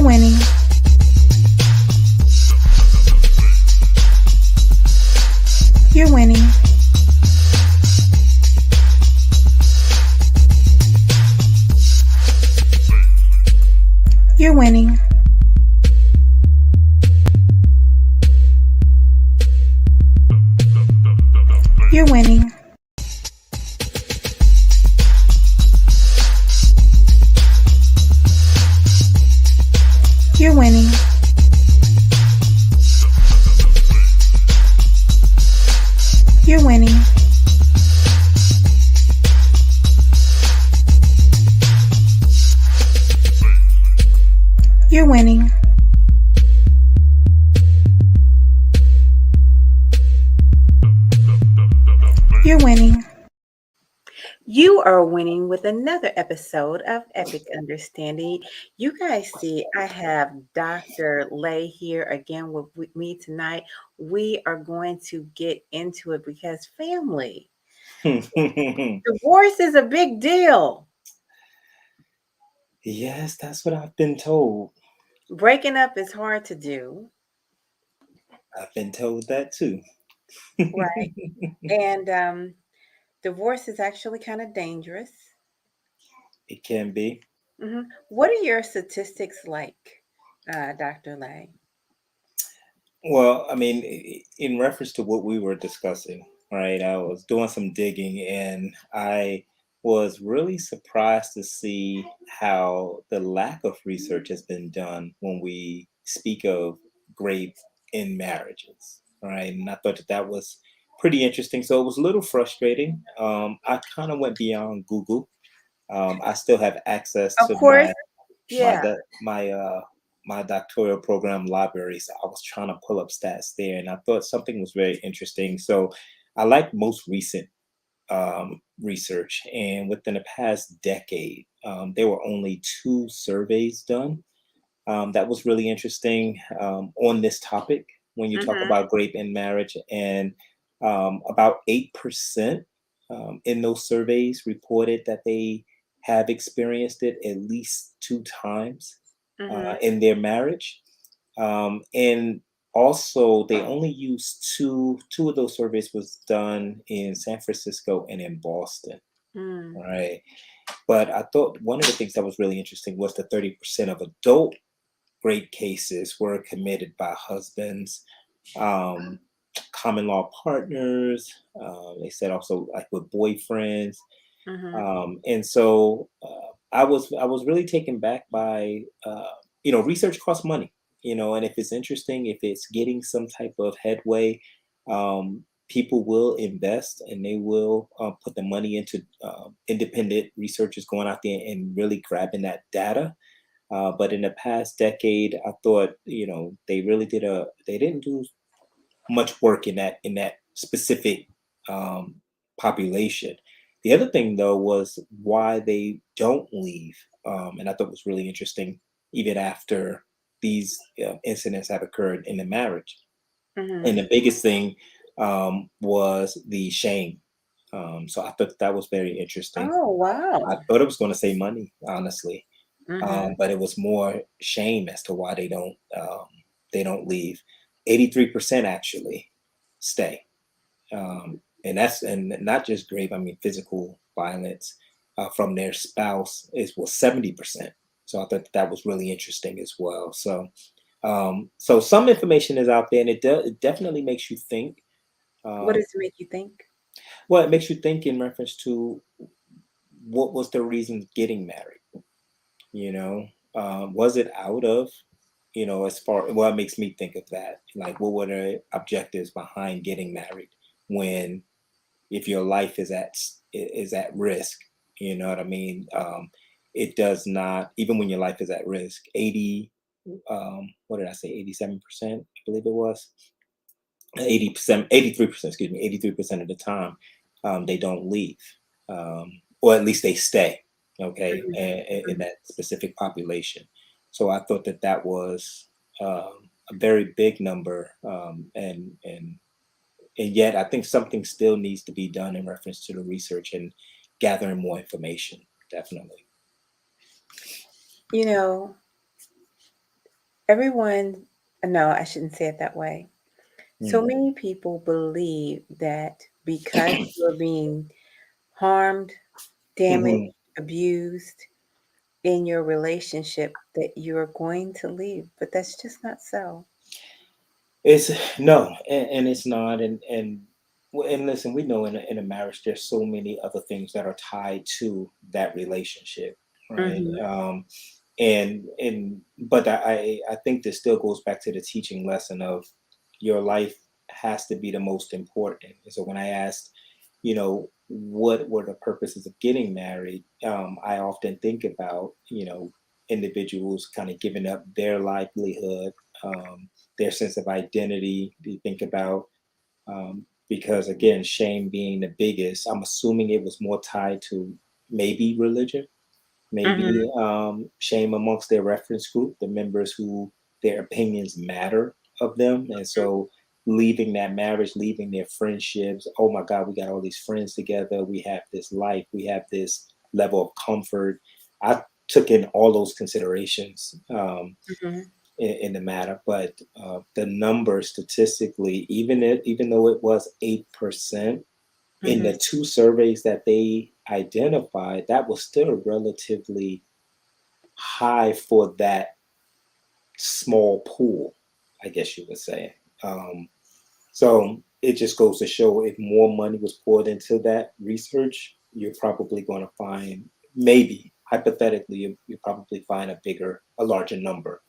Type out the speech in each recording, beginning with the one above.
winning. You're winning. You're winning. You're winning. You're winning. You're winning. You're winning. You're winning. You are winning with another episode of Epic Understanding. You guys see, I have Dr. Lay here again with me tonight. We are going to get into it because family, divorce is a big deal. Yes, that's what I've been told. Breaking up is hard to do, I've been told that too. right? And divorce is actually kind of dangerous. It can be. What are your statistics like, Dr. Lay? Well, I mean, in reference to what we were discussing, right? I was doing some digging and I was really surprised to see how the lack of research has been done when we speak of grave in marriages, right? And I thought that that was pretty interesting. So it was a little frustrating. I kind of went beyond Google. I still have access Of to course, my yeah. do- my doctoral program library. So I was trying to pull up stats there, and I thought something was very interesting. So I like most recent research, and within the past decade, there were only two surveys done. That was really interesting on this topic when you talk hmm about grape in marriage, and about 8% in those surveys reported that they have experienced it at least two times hmm in their marriage. And also, they only used two of those surveys was done in San Francisco and in Boston. Mm. Right. But I thought one of the things that was really interesting was the 30% of adult rape cases were committed by husbands, um, common law partners. They said also like with boyfriends, hmm and so I was really taken back by research costs money, and if it's interesting, if it's getting some type of headway, people will invest and they will put the money into independent researchers going out there and really grabbing that data. But in the past decade, I thought, they didn't do much work in that specific population. The other thing though was why they don't leave, and I thought was really interesting, even after these incidents have occurred in the marriage. And hmm the biggest thing was the shame. So I thought that was very interesting. Oh, I wow. thought it was going to say money, honestly, hmm but it was more shame as to why they don't leave. 83% actually stay, and not just grave. I mean, physical violence from their spouse is was 70%. So I thought that was really interesting as well. So some information is out there, and it definitely makes you think. What Um, does it make you think? well, it makes you think in reference to what was the reason getting married. You know, was it out of, as far, well, it makes me think of that, like what were the objectives behind getting married when, if your life is at risk, you know what I mean. It does not, even when your life is at risk, 80, what did I say, 87%, I believe it was, 80%, 83%, excuse me, 83% of the time, they don't leave, or at least they stay, okay, in Mhm. that specific population. So I thought that that was a very big number, and yet I think something still needs to be done in reference to the research and gathering more information. Definitely. You know, everyone, no, I shouldn't say it that way. So Mm. many people believe that because you're being harmed, damaged, Hmm. abused in your relationship, that you're going to leave, but that's just not so. It's no, and it's not, and listen, we know in a marriage there's so many other things that are tied to that relationship, right? Mhm, And but I think this still goes back to the teaching lesson of your life has to be the most important. And so when I asked, what were the purposes of getting married, I often think about, individuals kind of giving up their livelihood, their sense of identity. You think about, because again, shame being the biggest, I'm assuming it was more tied to maybe religion, mhm, maybe shame amongst their reference group, the members who their opinions matter of them. And so leaving that marriage, leaving their friendships, oh my God, we got all these friends together, we have this life, we have this level of comfort. I took in all those considerations, mhm, in the matter, but the number statistically, even though it was 8%, in mhm, the two surveys that they identified, that was still relatively high for that small pool, I guess you would say. So it just goes to show, if more money was poured into that research, you're probably going to find, maybe hypothetically, you probably find a larger number.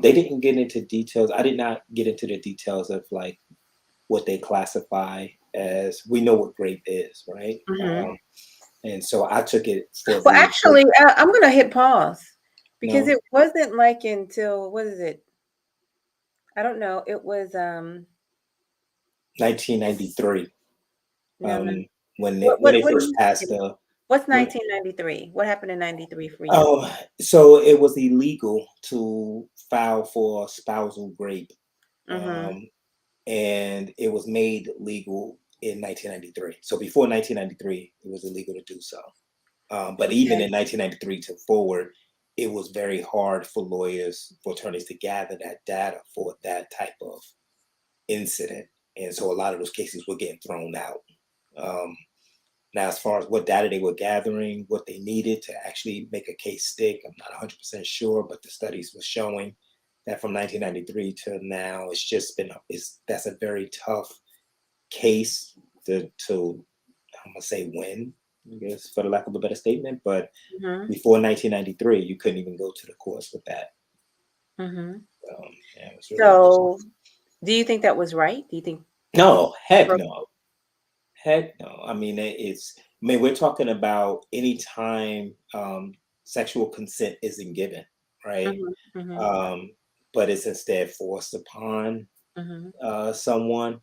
They didn't get into details. I did not get into the details of like what they classify as. We know what grape is, right? mhm. And so I took it for Well, the actually, I'm gonna hit pause because no it wasn't like until what is it? I don't know. It was 1993, no, no. um, when they What first year? passed the. What's When, 1993? What happened in 93 for you? oh, so it was illegal to file for spousal grape, Mhm. um, and it was made legal in 1993. So before 1993, it was illegal to do so. But even Okay. in 1993 to forward, it was very hard for lawyers, for attorneys to gather that data for that type of incident. And so a lot of those cases were getting thrown out. Um, Now, as far as what data they were gathering, what they needed to actually make a case stick, I'm not 100% sure, but the studies were showing that from 1993 to now, it's just been, that's a very tough case to I'm gonna say win, I guess, for the lack of a better statement. But Mhm. before 1993, you couldn't even go to the courts with that. Mhm. Yeah, it was really interesting. So, do you think that was right? Do you think No, heck pro no, heck no. I mean, it's. I mean, we're talking about any time sexual consent isn't given, right? Mhm. Mhm. Um, but it's instead forced upon Mhm. someone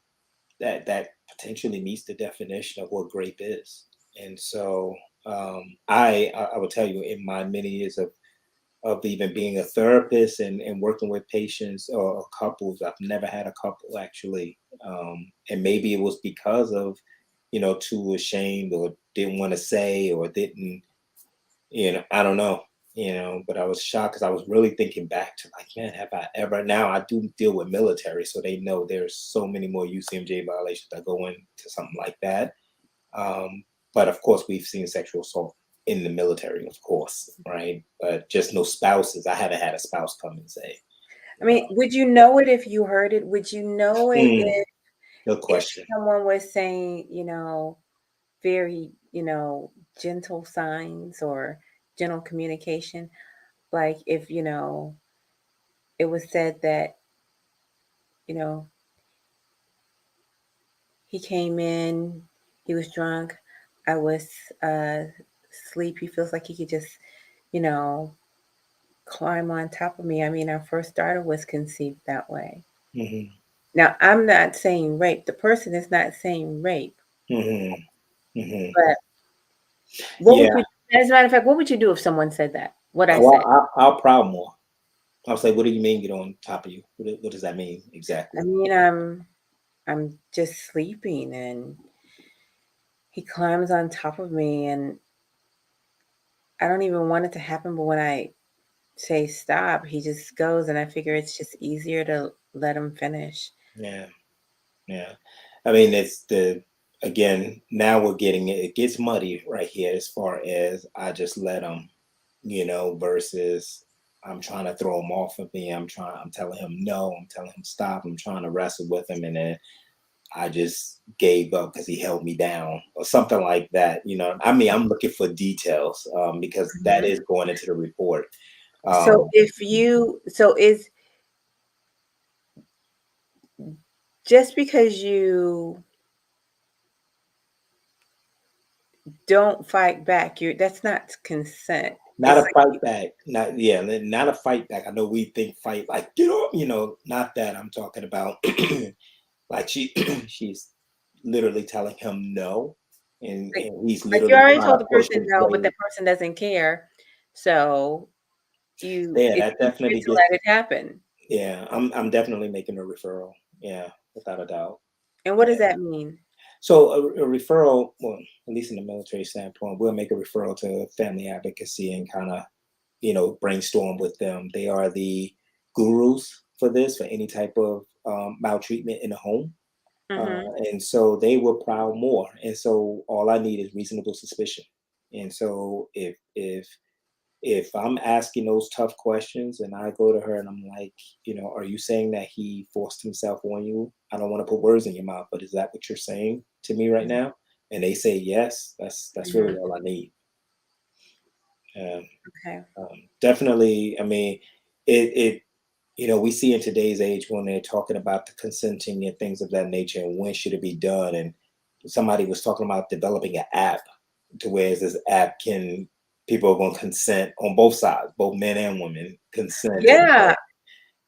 that potentially meets the definition of what grape is. And so I will tell you, in my many years of even being a therapist and working with patients or couples, I've never had a couple actually. And maybe it was because of, too ashamed or didn't want to say or didn't, I don't know, but I was shocked because I was really thinking back to like, man, have I ever? Now I do deal with military, so they know there's so many more UCMJ violations that go into something like that. But of course, we've seen sexual assault in the military, of course, right? But just no spouses. I haven't had a spouse come and say, I mean, would you know it if you heard it? Would you know it hmm, no if question. someone was saying, very, gentle signs or gentle communication? Like if, it was said that, you know, he came in, he was drunk, I was uh asleep, he feels like he could just, you know, climb on top of me. I mean, our first daughter was conceived that way. Hmm. Now, I'm not saying rape. The person is not saying rape, Hmm. Hmm. but what would Yeah. you, as a matter of fact, what would you do if someone said that? What I Well, said? I'll proud more. I'll say, what do you mean get on top of you? What does that mean I exactly? mean, I'm just sleeping and he climbs on top of me and I don't even want it to happen, but when I say stop. He just goes, and I figure it's just easier to let him finish. Yeah, yeah. I mean, it's the again. Now we're getting it. It gets muddy right here as far as I just let him, versus I'm trying to throw him off of me. I'm telling him no. I'm telling him stop. I'm trying to wrestle with him, and then I just gave up because he held me down or something like that. I mean, I'm looking for details because that Mhm. is going into the report. So Um, if you so is just because you don't fight back, you that's not consent. Not It's a like fight back. Not a fight back. I know we think fight like get up, not that I'm talking about. Like she's literally telling him no, like and he's like you literally already trying told to the push person his no, but way. the person doesn't care. So you Yeah, it's that easier definitely to gets. let it happen. Yeah, I'm definitely making a referral. Yeah, without a doubt. And what does Yeah. that mean? So a referral, well, at least in the military standpoint, we'll make a referral to family advocacy and kind of, brainstorm with them. They are the gurus for this, for any type of maltreatment in the home. Mhm. And so they will prowl more. And so all I need is reasonable suspicion. And so if I'm asking those tough questions and I go to her and I'm like, are you saying that he forced himself on you? I don't want to put words in your mouth, but is that what you're saying to me right Mhm. now? And they say yes. That's really Mhm. all I need. Um, Okay. Definitely. I mean, it. We see in today's age when they're talking about the consenting and things of that nature, and when should it be done? And somebody was talking about developing an app to where this app can people are going to consent on both sides, both men and women consent. And Yeah,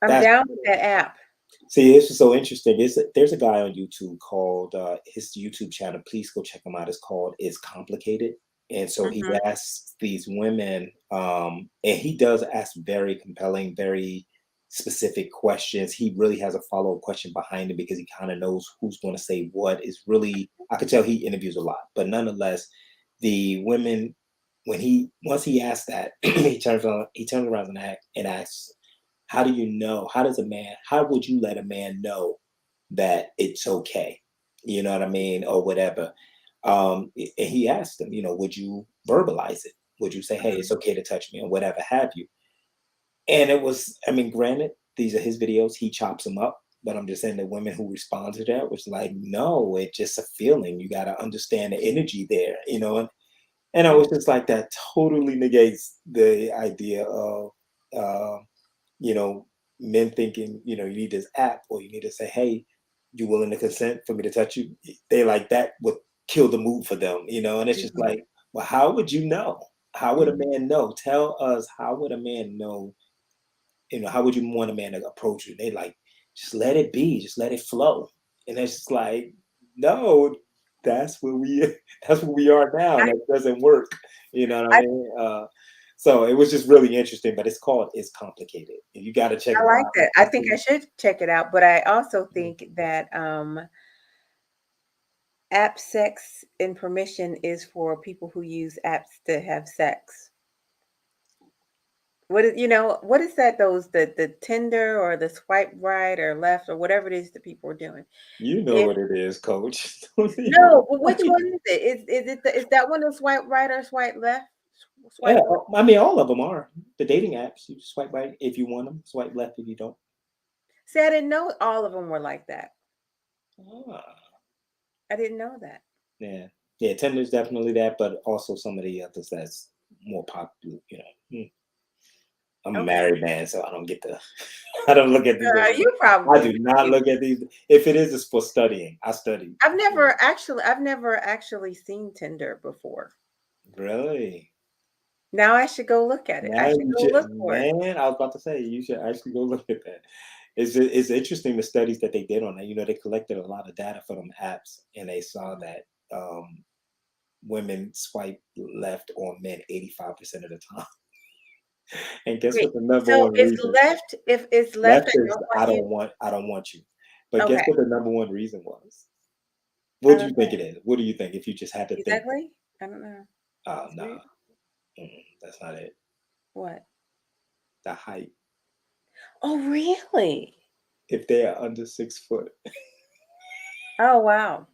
I'm that's down with that app. See, this is so interesting. There's a guy on YouTube called his YouTube channel. Please go check him out. It's called "It's Complicated," and so he Mhm. asks these women, and he does ask very compelling, very specific questions. He really has a follow up question behind it because he kind of knows who's going to say what. Is really, I could tell he interviews a lot, but nonetheless, the women when he once he asks that, he turns around and asks, how do you know? How would you let a man know that it's okay? You know what I mean? Or whatever. And he asked him, would you verbalize it? Would you say, hey, it's Mhm. okay to touch me or whatever have you? And it was, I mean, granted, these are his videos, he chops them up. But I'm just saying the women who respond to that was like, no, it's just a feeling. You got to understand the energy there, and I Mhm. was just like, that totally negates the idea of, uh, you know, men thinking, you need this app or you need to say, hey, you willing to consent for me to touch you? They like that would kill the mood for them, and it's just Mhm. like, well, how would you know? How would a Mhm. man know? Tell us, how would a man know? How would you want a man to approach you? They like, just let it be, just let it flow. And it's just like, no, that's where we that's where we are now, and I that doesn't work. You know what I I mean? So it was just really interesting, but it's complicated. And you got to check I it like out. that. I think I should check it out, but I also Mhm. think that, app sex and permission is for people who use apps to have sex. What is that the Tinder or the swipe right or left or whatever it is that people are doing? You know If what it is, coach. no, but which one is it? Is that one the swipe right or swipe left? Yeah, Swipe left? I mean, all of them are the dating apps. You swipe right if you want them, swipe left if you don't. See, I didn't know all of them were like that. Ah. I didn't know that. Yeah. Yeah, Tinder's definitely that, but also some of the others that's more popular, I'm a Okay. married man, so I don't get the I don't look at these anymore. You I probably do not do. look at these. If it is, it's for studying. I study. I've never actually seen Tinder before. Really? Now I should go look at it. I Now should you go should, look for it. man. I was about to say you should actually go look at that. It's interesting the studies that they did on that. They collected a lot of data for them apps, and they saw Mhm. that women swipe left on men 85% of the time. And guess Wait, what the number so one reason? if it's left, Left I is don't want you. I don't want you. But guess Okay, what the number one reason was? I What do don't you know. think it is? What do you think if you just had to Is think? that ugly? I don't know. Oh, It's nah, weird. that's not it. What? the height. Oh, really? If they are under 6 foot. Oh, wow.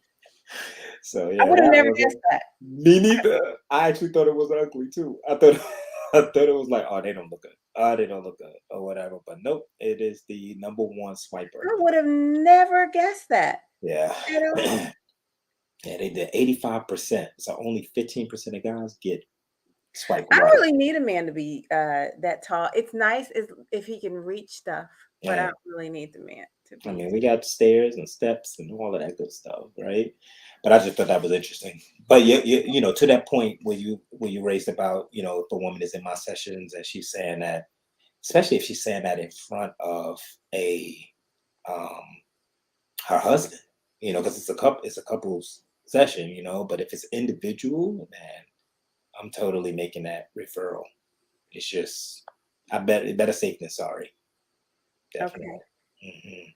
So I yeah, would have that never was guessed that. me neither. I actually thought it was ugly too. I thought I thought it was like, oh, they don't look good. Oh, they don't look good, or whatever. But nope, it is the number one swiper. I would have never guessed that Yeah. at all. Yeah, they did 85%. So only 15% of guys get swipe I right. really need a man to be that tall. It's nice if he can reach stuff, but I Yeah. don't really need the man to I be. mean, we got stairs and steps and all of that good stuff, right? But I just thought that was interesting. But to that point where you raised about, if a woman is in my sessions and she's saying that, especially if she's saying that in front of a um her husband, because it's a couple's session, but if it's individual, man, I'm totally making that referral. It's just, I bet it better safe than sorry. Okay. Definitely. Hmm.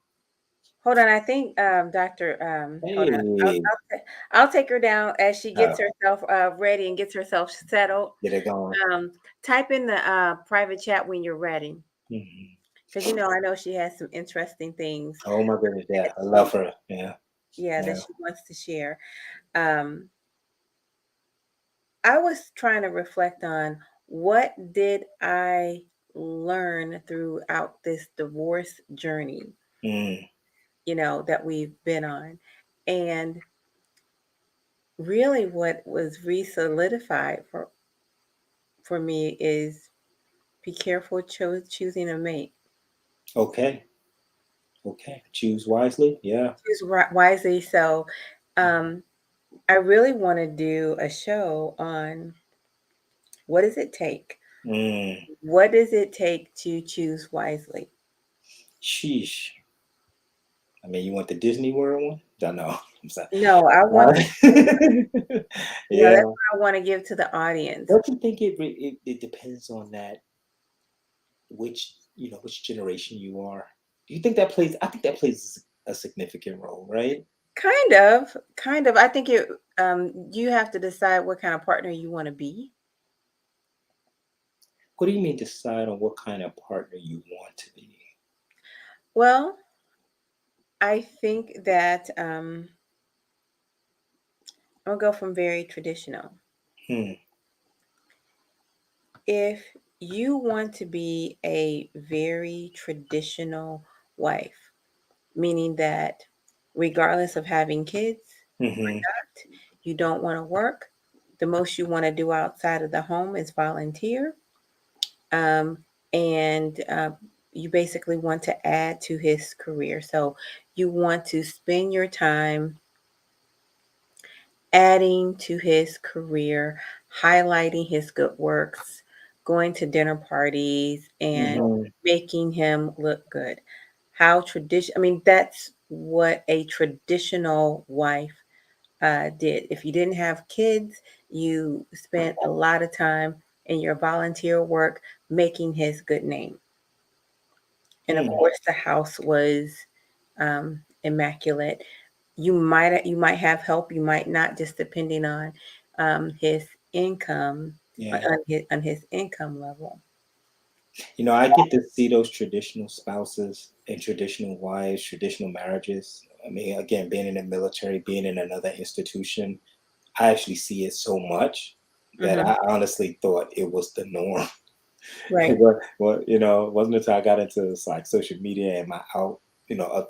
Hold on, I think Doctor. Hold on. Hey, I'll take her down as she uh, gets herself ready and gets herself settled. get it going. Um, Type in the private chat when you're ready, Mhm. because I know she has some interesting things Oh my goodness, that yeah, I she, love her. Yeah, yeah, that yeah. she wants to share. Um, I was trying to reflect on what did I learn throughout this divorce journey, Mm, that we've been on. And really what was re-solidified for me is be careful choosing a mate. okay, okay. Choose wisely. Yeah. Choose wisely. So um, I really want to do a show on what does it take? Mm, What does it take to choose wisely? sheesh. I mean, you want the Disney World one? Don't know. I'm sorry. No, I want the no, Yeah. that's what I want to give to the audience. Don't you think it depends on that which generation you are? Do you think that plays? I think that plays a significant role, right? Kind of, kind of. I think you have to decide what kind of partner you want to be. What do you mean decide on what kind of partner you want to be? Well, I think that I'll go from very traditional. Hmm. If you want to be a very traditional wife, meaning that regardless of having kids or Hmm. not, you don't want to work. The most you want to do outside of the home is volunteer. Um, and you basically want to add to his career. So you want to spend your time adding to his career, highlighting his good works, going to dinner parties, and Hmm. making him look good. How tradition? I mean, that's what a traditional wife did. If you didn't have kids, you spent a lot of time in your volunteer work making his good name. And of Hmm. course, the house was immaculate. You might have help, you might not, just depending on his income, Yeah. on his income level. I get to see those traditional spouses and traditional wives, traditional marriages. I mean, again, being in the military, being in another institution, I actually see it so much that Hmm. I honestly thought it was the norm. Right. It wasn't until I got into this, like, social media and my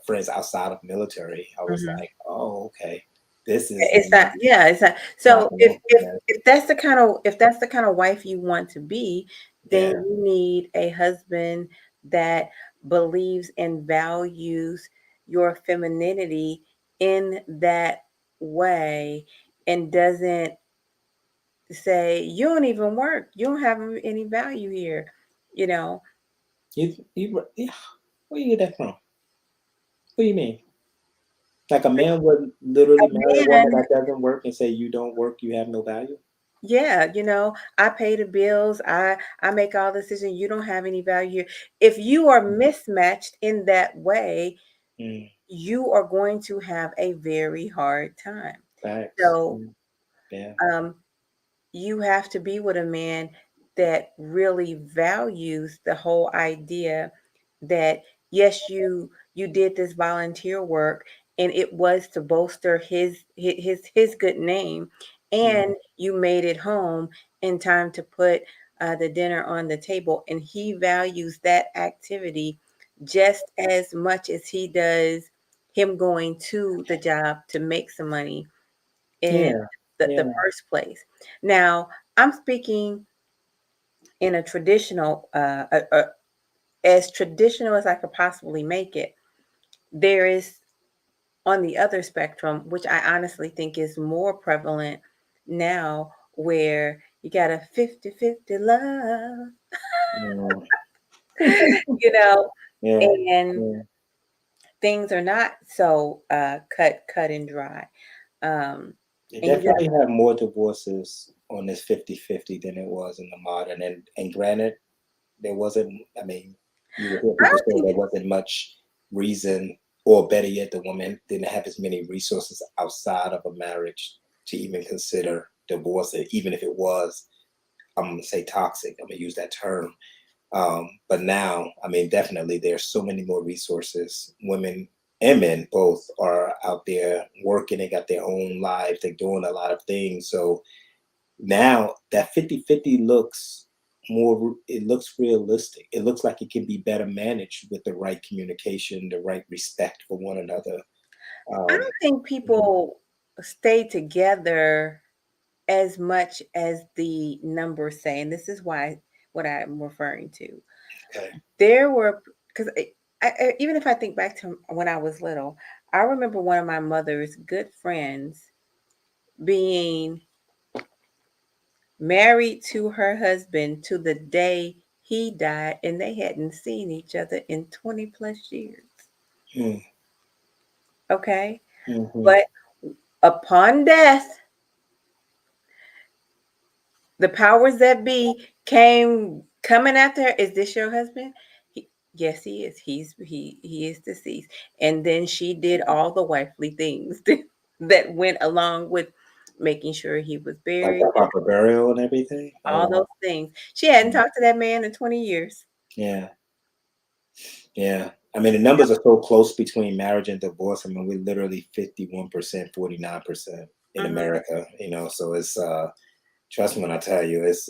friends outside of military, I was Hmm. like, oh, okay, this is It's not. Yeah, it's not. So if happening. if Yeah, if that's the kind of if that's the kind of wife you want to be, then yeah. you need a husband that believes and values your femininity in that way, and doesn't say you don't even work, you don't have any value here. You know, Yeah. Where you get that from? What do you mean? Like a man would literally marry a woman man. that doesn't work and say, "You don't work, you have no value." Yeah, I pay the bills, I make all the decisions, you don't have any value here. If you are Mm, mismatched in that way, mm, you are going to have a very hard time. facts. So Mm, yeah. um you have to be with a man. that really values the whole idea that yes, you did this volunteer work and it was to bolster his good name, and Mhm. you made it home in time to put the dinner on the table, and he values that activity just as much as he does him going to the job to make some money in Yeah, the yeah, first place. Now, I'm speaking in a traditional, as traditional as I could possibly make it. There is on the other spectrum, which I honestly think is more prevalent now, where you got a 50-50 love, mm, you know, yeah, and yeah. things are not so cut and dry. Um, They and you got, definitely have more divorces on this 50-50 than it was in the modern. And granted, there wasn't, I mean, you would hear I people don't say think, there wasn't much reason, or better yet, the woman didn't have as many resources outside of a marriage to even consider divorce, even if it was, I'm going to say toxic. I'm going to use that term. But now, I mean, definitely there's so many more resources. Women and men both are out there working. They got their own lives. They're doing a lot of things. So now that 50-50 looks more, it looks realistic. It looks like it can be better managed with the right communication, the right respect for one another. I Um, don't think people stay together as much as the numbers say, and this is why what I'm referring to. okay. There were because even if I think back to when I was little, I remember one of my mother's good friends being married to her husband to the day he died, and they hadn't seen each other in 20 plus years. Mm, Okay, mhm, but upon death, the powers that be came coming after her. Is this your husband? He, yes, he is. He is deceased. And then she did all the wifely things that went along with making sure he was like buried, the proper burial and everything. Oh all wow. those things. She hadn't Mm, talked to that man in 20 years. yeah. Yeah. I mean, the numbers are so close between marriage and divorce. I mean, we're literally 51%, 49% in Hmm. America, so it's trust me when I tell you, it's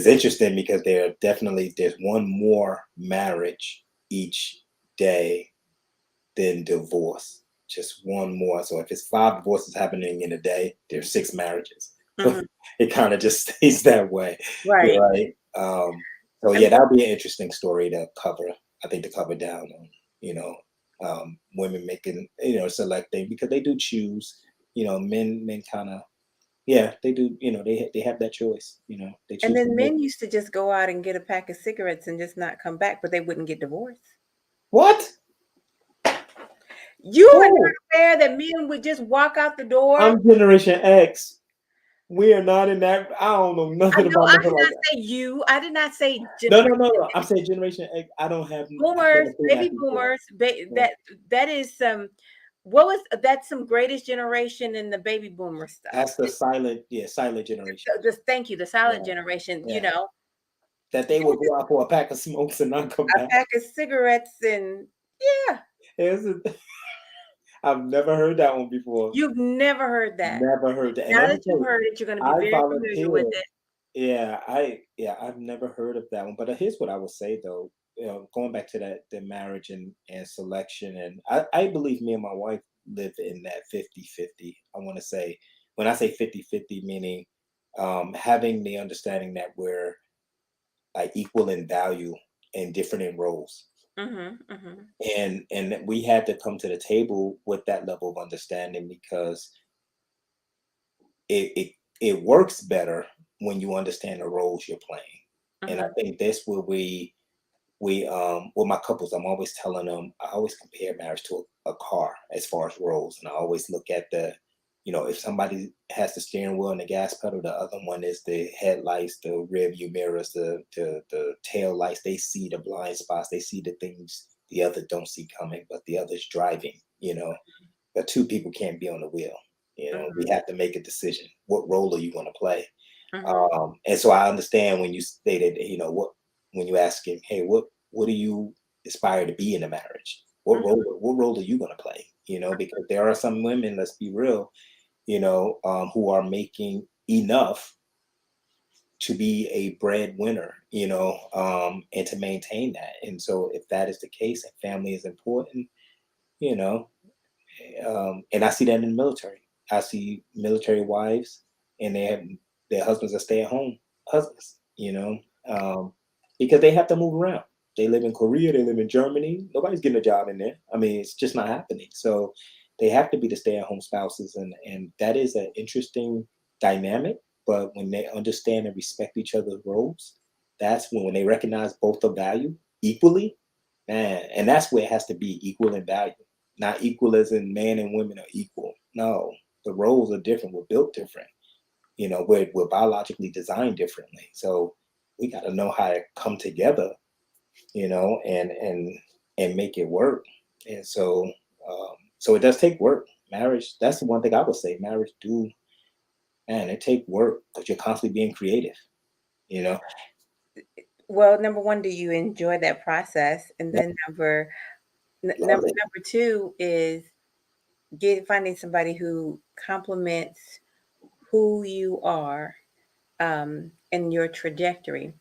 interesting because there's one more marriage each day than divorce. Just one more. So if it's 5 divorces happening in a day, there's 6 marriages. So Hmm. it kind of just stays that way. You're Right. right. So I yeah, mean, that would be an interesting story to cover. I think to cover down on, you know, women making, selecting because they do choose. Men kind of, yeah, they do. They have that choice. They and choose to then make men used to just go out and get a pack of cigarettes and just not come back, but they wouldn't get divorced. what? You are Who? not aware that men would just walk out the door. I'm Generation X. We are not in that. I don't know I nothing know about I nothing did like not that. say you. I did not say No, no, generation no, no. I'm saying Generation X. I don't have. I've boomers, never seen baby that before. boomers. Yeah. That is some. What was that's some greatest generation in the baby boomer stuff. That's the silent, yeah, silent generation. Just thank you, the silent Yeah, generation. yeah. That they would Just go out for a pack of smokes and not come a back. pack of cigarettes and yeah, It's a- I've never heard that one before. you've never heard that. Never heard that. And Now let me that tell you've you, heard it, you're going to be I very familiar with volunteered. it. I've never heard of that one. But here's what I would say though. Going back to that the marriage and selection, and I believe me and my wife live in that 50-50. I want to say when I say 50-50, meaning having the understanding that we're like equal in value and different in roles. Mhm, mhm, And that we had to come to the table with that level of understanding because it works better when you understand the roles you're playing. And I mhm, think that's where we with my couples, I'm always telling them, I always compare marriage to a car as far as roles. And I always look at if somebody has the steering wheel and the gas pedal, the other one is the headlights, the rear view mirrors, the tail lights. They see the blind spots, they see the things the other don't see coming, but the other's driving. But two people can't be on the wheel. We mhm. have to make a decision. What role are you going to play? Mhm. And so I understand when you stated, what when you ask him, hey, what do you aspire to be in a marriage? Mhm. What role are you going to play? Because there are some women, let's be real, who are making enough to be a breadwinner, and to maintain that. And so if that is the case and family is important, you know, and I see that in the military. I see military wives, and their husbands are stay-at-home husbands. Um, because they have to move around. They live in Korea, they live in Germany. Nobody's getting a job in there. I mean, it's just not happening. So they have to be the stay-at-home spouses, and that is an interesting dynamic. But when they understand and respect each other's roles, that's when they recognize both of value equally, man, and that's where it has to be equal in value. Not equal as in man and women are equal. No, the roles are different. We're built different. We're biologically designed differently. So we got to know how to come together, and make it work. And so it does take work. Marriage, that's the one thing I would say. Marriage man, it take work because you're constantly being creative, you know. Well, number 1, do you enjoy that process? And Yeah, then love it. number 2 is finding somebody who complements who you are, and your trajectory.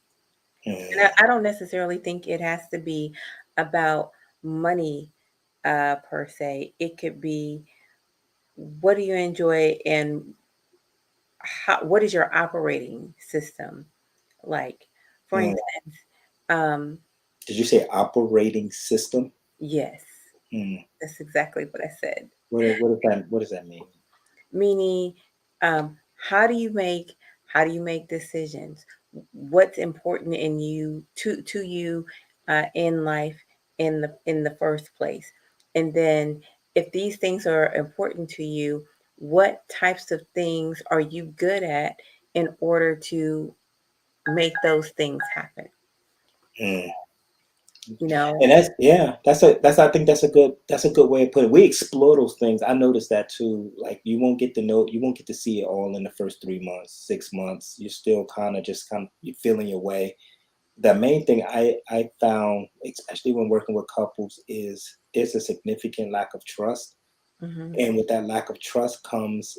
And Mm, I don't necessarily think it has to be about money, per se. It could be, what do you enjoy, and what is your operating system like? For mm. instance, um, Did you say operating system? yes, Mm. that's exactly what I said. What does that mean? Meaning, um, how do you make how do you make decisions? What's important in you, to you, in life, in the first place? And then, if these things are important to you, what types of things are you good at in order to make those things happen? Mm. You know? And that's I think that's a good way of putting it. We explore those things. I noticed that too. Like you won't get to see it all in the first 3 months, 6 months. You're still kind of you're feeling your way. The main thing I found, especially when working with couples, is there's a significant lack of trust. Mhm. And with that lack of trust comes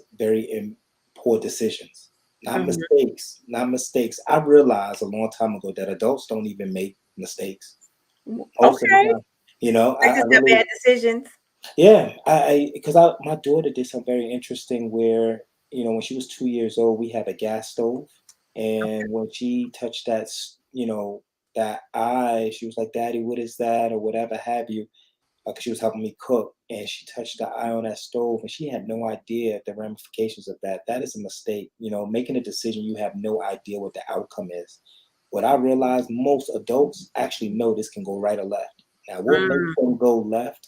poor decisions. Not Mhm. mistakes. Not mistakes. I realized a long time ago that adults don't even make mistakes most of the Okay. time. I, They I just got really, bad decisions. yeah, because my daughter did something very interesting where, when she was 2 years old, we had a gas stove. And when she touched that eye, she was like, Daddy, what is that? Or whatever have you. Because she was helping me cook, and she touched the eye on that stove, and she had no idea the ramifications of that. That is a mistake. Making a decision, you have no idea what the outcome is. What I realized, most adults actually know this can go right or left. Now, what makes Mm. them go left?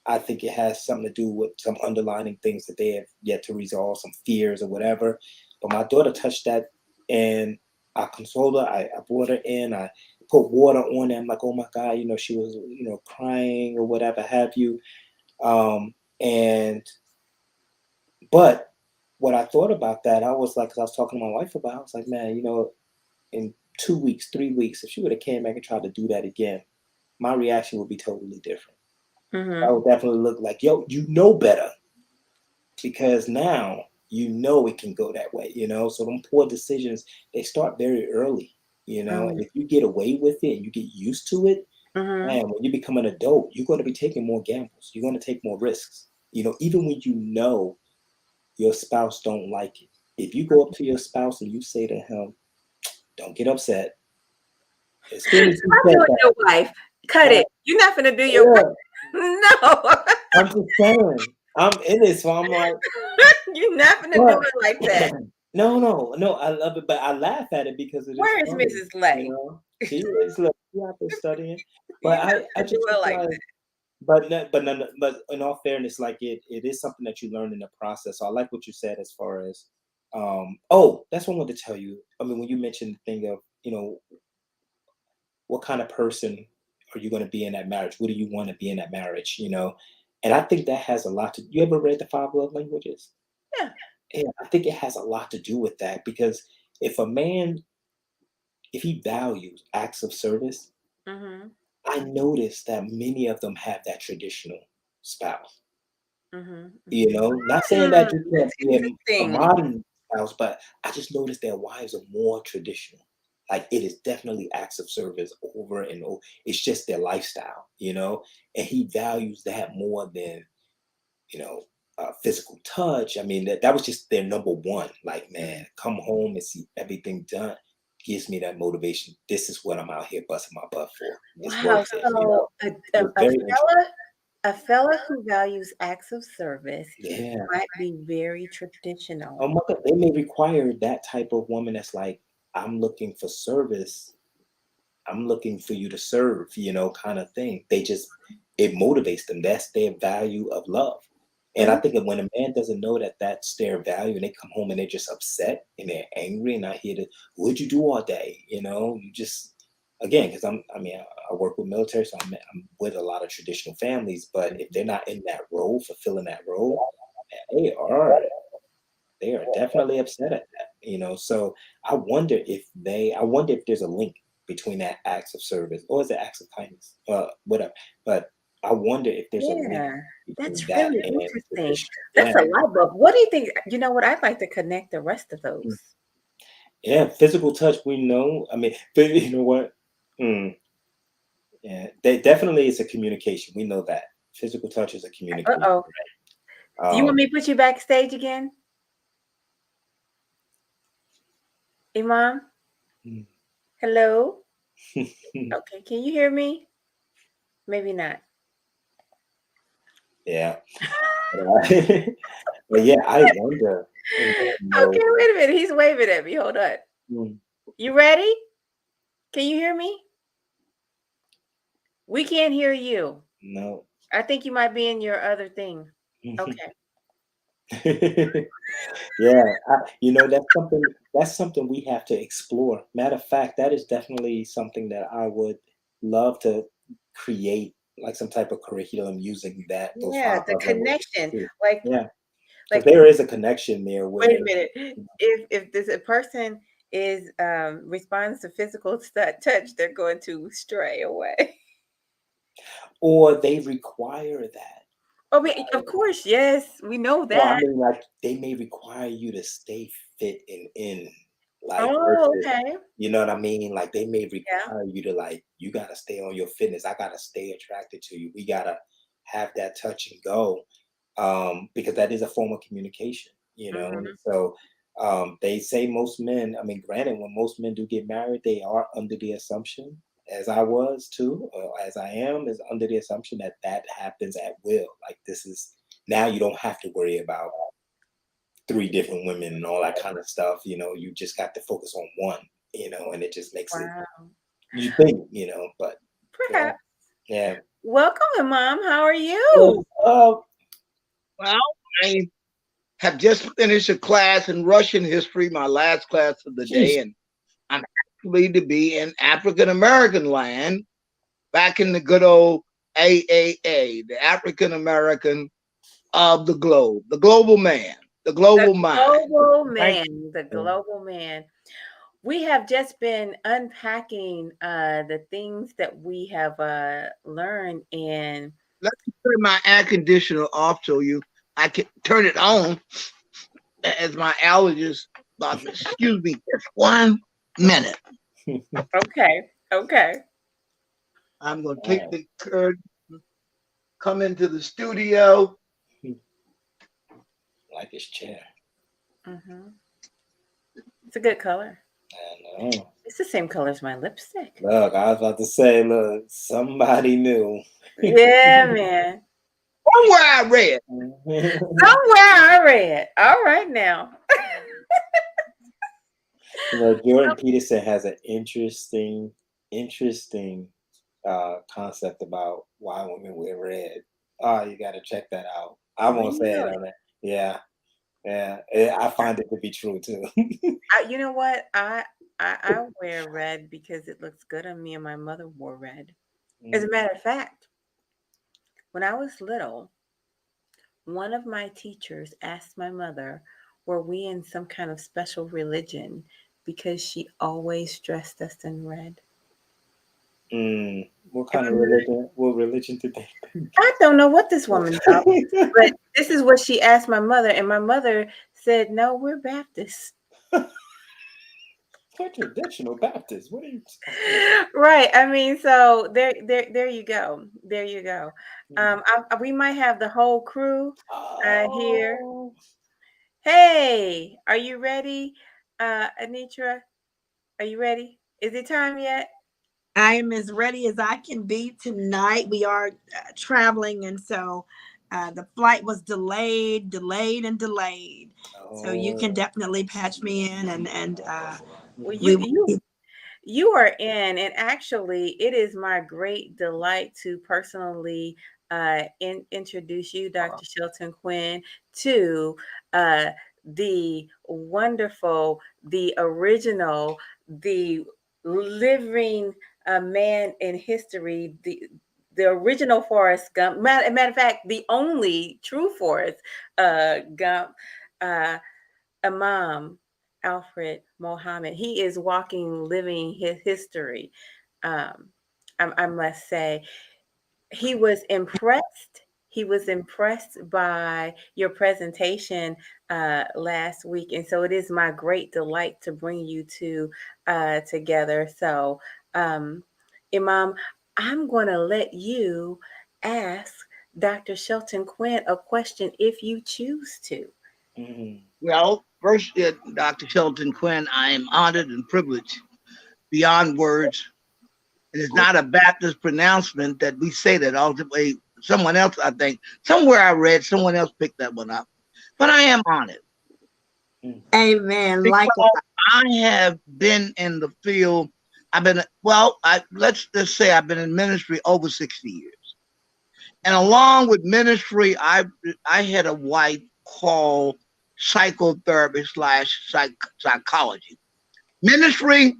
I think it has something to do with some underlining things that they have yet to resolve, some fears or whatever. But my daughter touched that, and I consoled her. I brought her in. I put water on her. I'm like, oh my God, she was, crying or whatever have you. And but what I thought about that, I was like, because I was talking to my wife about, I was like, man, in 2 weeks, 3 weeks, if she would have came back and tried to do that again, my reaction would be totally different. I Mhm. would definitely look like, yo, you know better, because now it can go that way. So them poor decisions, they start very early. And Mhm. if you get away with it and you get used to it, Mhm. man, when you become an adult, you're going to be taking more gambles. You're going to take more risks. Even when your spouse don't like it. If you go up to your spouse and you say to him, "Don't get upset," as soon as you I'm said doing that, your wife. Cut uh, it. You're not finna do your wife. yeah, No. I'm just saying, I'm in it, so I'm like, You're not finna do but it like that. no, no, no, I love it, but I laugh at it because it is Where is funny. Mrs. Lay? She is look, she out there studying, but You're not I finna do just it was like like. that. But no, but in all fairness, like it is something that you learn in the process. So I like what you said as far as, oh, that's what I wanted to tell you. I mean, when you mentioned the thing of, what kind of person are you going to be in that marriage? What do you want to be in that marriage? And I think that has a lot to. You ever read the Five Love Languages? Yeah. Yeah, I think it has a lot to do with that because if a man, if he values acts of service, Mhm. I notice that many of them have that traditional spouse. Mhm. You Mhm. know, not saying that you That's can't be a interesting. modern spouse, but I just noticed their wives are more traditional. Like it is definitely acts of service over and over. It's just their lifestyle, you know, and he values that more than, you know, physical touch. I mean, that was just their number one. Like, man, come home and see everything done gives me that motivation. This is what I'm out here busting my butt for. It's Wow. worth it, you know. So It was very interesting. a fella who values acts of service Yeah. might be very Oh traditional. my God, they may require that type of woman that's like, I'm looking for service. I'm looking for you to serve, you know, kind of thing. It motivates them. That's their value of love. And I Mhm. think that when a man doesn't know that that's their value and they come home and they're just upset and they're angry and not here to, what'd you do all day? You know, you just, again, because I work with military, so I'm with a lot of traditional families, but if they're not in that role, fulfilling that role, they are they are definitely upset at that, you know. So I wonder if there's a link between that acts of service or is it acts of kindness, whatever. But I wonder if there's a link Yeah, between that's that really and interesting. tradition. That's Yeah, a light bulb. What do you think? You know what? I'd like to connect the rest of mm, those. yeah. Physical touch, we know. I mean, but you know what? Mm, yeah, they definitely is a communication. We know that physical touch is a communication. Uh-oh. Do you want Um, me to put you backstage again, Imam? Hello? Okay, can you hear me? Maybe not. yeah, but yeah, I wonder. You Okay, know, wait a minute. He's waving at me. Hold on. mm, You ready? Can you hear me? We can't hear you. no. I think you might be in your other thing. Okay. Yeah, you know, that's something we have to explore. Matter of fact, that is definitely something that I would love to create, like some type of curriculum using those Yeah, five the love languages connection. too. Like Yeah, because like there is a connection there wait a where, minute. If this a person is responds to physical touch, they're going to stray away. or they require that. Oh, of course, yes, we know Well, I that. mean, like they may require you to stay fit and in, like Oh, versus, okay. you know what I mean? Like they may Yeah. require you to like, you gotta stay on your fitness. I gotta stay attracted to you. We gotta have that touch and go, because that is a form of communication, you know. And Mhm. so, they say most men. I mean, granted, when most men do get married, they are under the assumption, as I was too, or as I am, is under the assumption that that happens at will. Like this is now you don't have to worry about three different women and all that kind of stuff. You know, you just got to focus on one. You know, and it just makes it Wow. you think. You know, but yeah, Perhaps. yeah. Welcome, Mom. How are Well, you? Well, I have just finished a class in Russian history, my last class of the day, sheesh. and I'm happy to be in African American land, back in the good old AAA, the African American of the globe, the global man, the The global mind. global Thank man. The you. global man. We have just been unpacking the things that we have learned and Let me turn my air conditioner off so I can turn it on as my allergies. Excuse me, just 1 minute. okay, okay. I'm going to take Wow. the curtain, come into the studio. Like his chair. Hmm. It's a good color. I know. It's the same color as my lipstick. Look, I was about to say, look, somebody knew. Yeah, man. Somewhere I read. Somewhere I read. All right now. You know, Jordan Peterson has an interesting concept about why women wear red. Oh, you got to check that out. I won't say it Really? on it. Yeah, yeah. I find it to be true too. You know what? I wear red because it looks good on me, and my mother wore red. As a Mm, matter of fact, when I was little, one of my teachers asked my mother, "Were we in some kind of special religion?" because she always dressed us in red. What And kind my of mother, religion? What religion did they I don't know what this woman thought, but pick? this is what she asked my mother, and my mother said, "No, we're Baptists." They're traditional Baptists. What are you talking Right. I mean, so there you go. There you go. about? We might have the whole crew here. Oh. Hey, are you ready, Anitra? Are you ready? Is it time yet? I am as ready as I can be tonight. We are traveling, and so the flight was delayed, and delayed. So you can Oh. definitely patch me in, and Well, we you will. you you are in, and actually, it is my great delight to personally introduce you, Dr. Shelton Quinn, to uh, the wonderful, the original, the living man in history, the original Forrest Gump. Matter of fact, the only true Forrest Gump. Uh, Imam Alfred Mohammed. He is walking, living his history. Um, I must say, he was impressed. He was impressed by your presentation last week, and so it is my great delight to bring you two together. So, um, Imam, I'm going to let you ask Dr. Shelton Quinn a question if you choose to. Mm. Well, first, Dr. Shelton Quinn, I am honored and privileged beyond words. And it's not a Baptist pronouncement that we say that ultimately. Someone else, I think, somewhere I read, someone else picked that one up. But I am honored Mm. Amen. Likewise. because I have been in the field. I've been, well, let's just say I've been in ministry over 60 years. And along with ministry, I had a wife called psychotherapy slash psychology. Ministry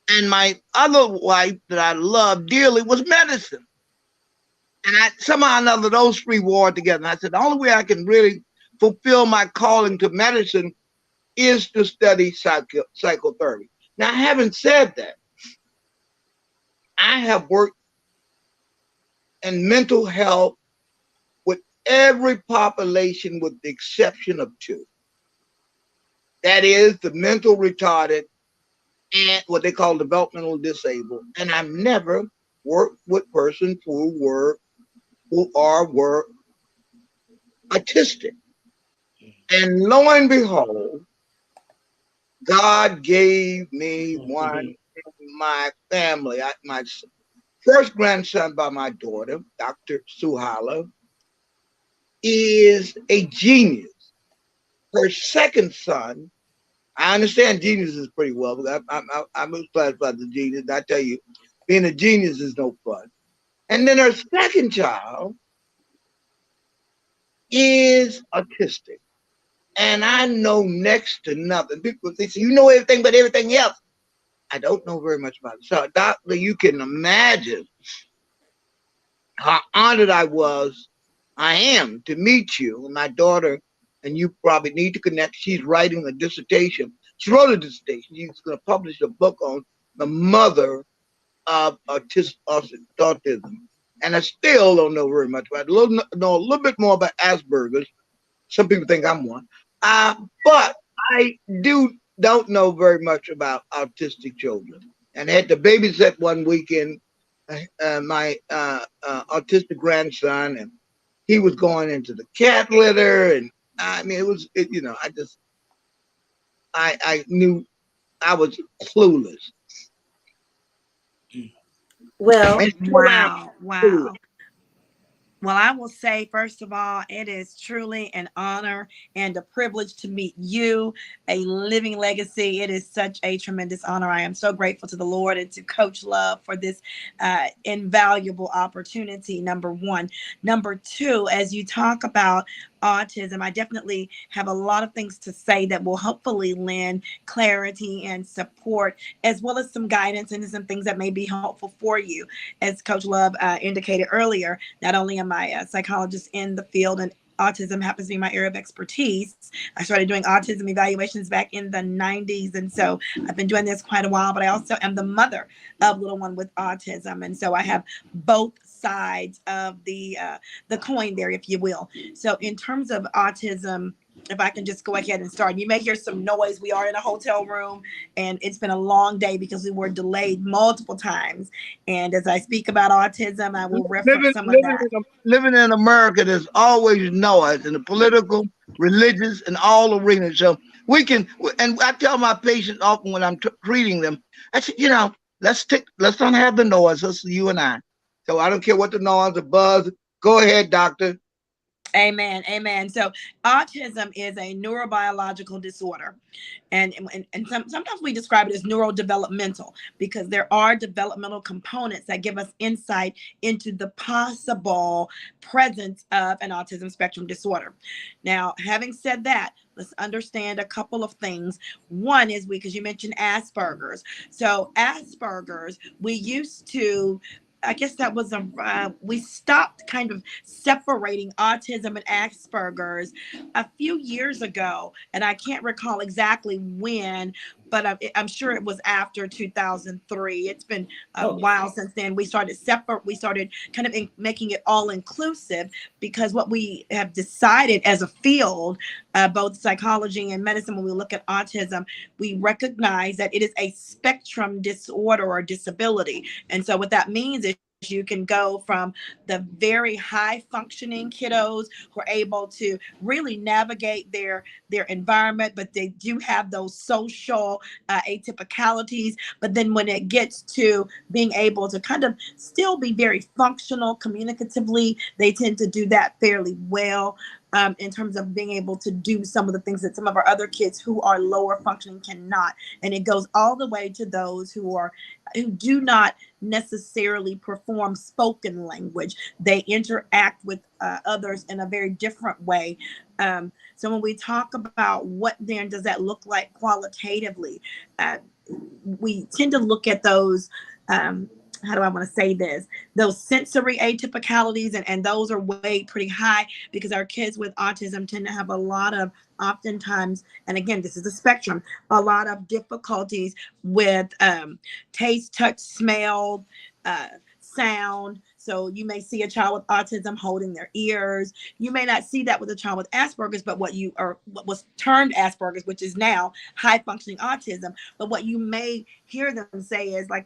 and my other wife that I loved dearly was medicine. And I somehow or another those three wore together. And I said the only way I can really fulfill my calling to medicine is to study psychotherapy. Now, having said that, I have worked in mental health with every population with the exception of two. That is the mental retarded and what they call developmental disabled. And I've never worked with persons who were autistic. And lo and behold, God gave me one in my family. My first grandson by my daughter, Dr. Suhala, is a genius. Her second son, I understand genius is pretty well, but I'm classified as a genius. I tell you, being a genius is no fun. And then her second child is autistic. And I know next to nothing. People say, you know everything but everything else. I don't know very much about it. So, Doctor, you can imagine how honored I am to meet you. My daughter, and you probably need to connect. She's writing a dissertation. She wrote a dissertation. She's going to publish a book on the mother of autism. And I still don't know very much about it. Know a little bit more about Asperger's. Some people think I'm one. But I don't know very much about autistic children. And I had to babysit one weekend my autistic grandson, and he was going into the cat litter, and I mean, I knew I was clueless. Well, And still am Wow. clueless. Wow. Well, I will say, first of all, it is truly an honor and a privilege to meet you, a living legacy. It is such a tremendous honor. I am so grateful to the Lord and to Coach Love for this invaluable opportunity, number one. Number two, as you talk about autism, I definitely have a lot of things to say that will hopefully lend clarity and support, as well as some guidance and some things that may be helpful for you. As Coach Love indicated earlier, not only am I a psychologist in the field and autism happens to be my area of expertise. I started doing autism evaluations back in the 90s. And so I've been doing this quite a while, but I also am the mother of little one with autism. And so I have both sides of the coin there, if you will. So in terms of autism, if I can just go ahead and start, you may hear some noise. We are in a hotel room and it's been a long day because we were delayed multiple times. And as I speak about autism, I will reference some of that. Living in America, there's always noise in the political, religious, and all arenas. So we can, and I tell my patients often when I'm treating them, I said, let's not have the noise. Let's you and I. So I don't care what the noise, the buzz. Go ahead, doctor. Amen. Amen. So autism is a neurobiological disorder. And sometimes we describe it as neurodevelopmental because there are developmental components that give us insight into the possible presence of an autism spectrum disorder. Now, having said that, let's understand a couple of things. One is because you mentioned Asperger's. So Asperger's, we used to, I guess that was we stopped kind of separating autism and Asperger's a few years ago. And I can't recall exactly when, but I'm sure it was after 2003. It's been a while since then. We started kind of making it all inclusive because what we have decided as a field, both psychology and medicine, when we look at autism, we recognize that it is a spectrum disorder or disability. And so what that means is you can go from the very high functioning kiddos who are able to really navigate their environment, but they do have those social atypicalities. But then when it gets to being able to kind of still be very functional communicatively, they tend to do that fairly well. In terms of being able to do some of the things that some of our other kids who are lower functioning cannot. And it goes all the way to those who do not necessarily perform spoken language. They interact with others in a very different way. So when we talk about what then does that look like qualitatively, we tend to look at those how do I want to say this? Those sensory atypicalities, and those are way pretty high because our kids with autism tend to have a lot of, oftentimes, and again, this is a spectrum, a lot of difficulties with taste, touch, smell, sound. So you may see a child with autism holding their ears. You may not see that with a child with Asperger's, but what was termed Asperger's, which is now high functioning autism. But what you may hear them say is like,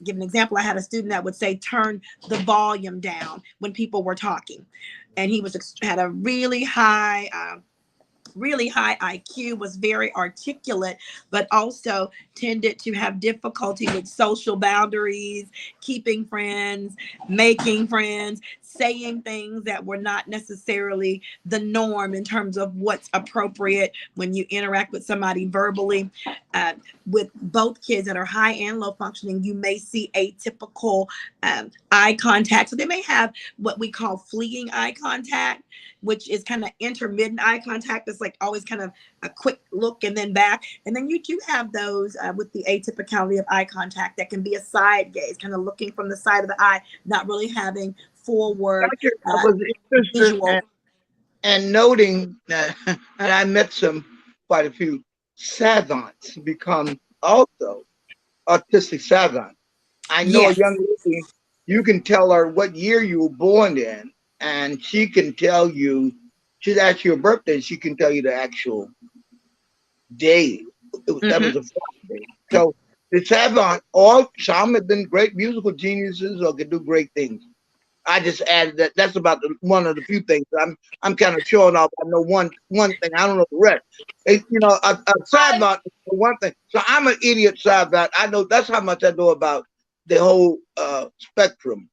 give an example. I had a student that would say, turn the volume down when people were talking. And he had a really high IQ, was very articulate, but also tended to have difficulty with social boundaries, keeping friends, making friends, saying things that were not necessarily the norm in terms of what's appropriate when you interact with somebody verbally. With both kids that are high and low functioning, you may see atypical eye contact. So they may have what we call fleeing eye contact, which is kind of intermittent eye contact. It's like always kind of a quick look and then back. And then you do have those with the atypicality of eye contact that can be a side gaze, kind of looking from the side of the eye, not really having forward visual. And noting that, and I met quite a few savants become also autistic savants. I know a young lady, you can tell her what year you were born in, and she can tell you, she's asked your birthday, she can tell you the actual day. That was a Friday. So the savant, some have been great musical geniuses or can do great things. I just added that. That's about one of the few things. I'm kind of showing off. I know one thing. I don't know the rest. A savant is one thing. So I'm an idiot savant. I know that's how much I know about the whole spectrum.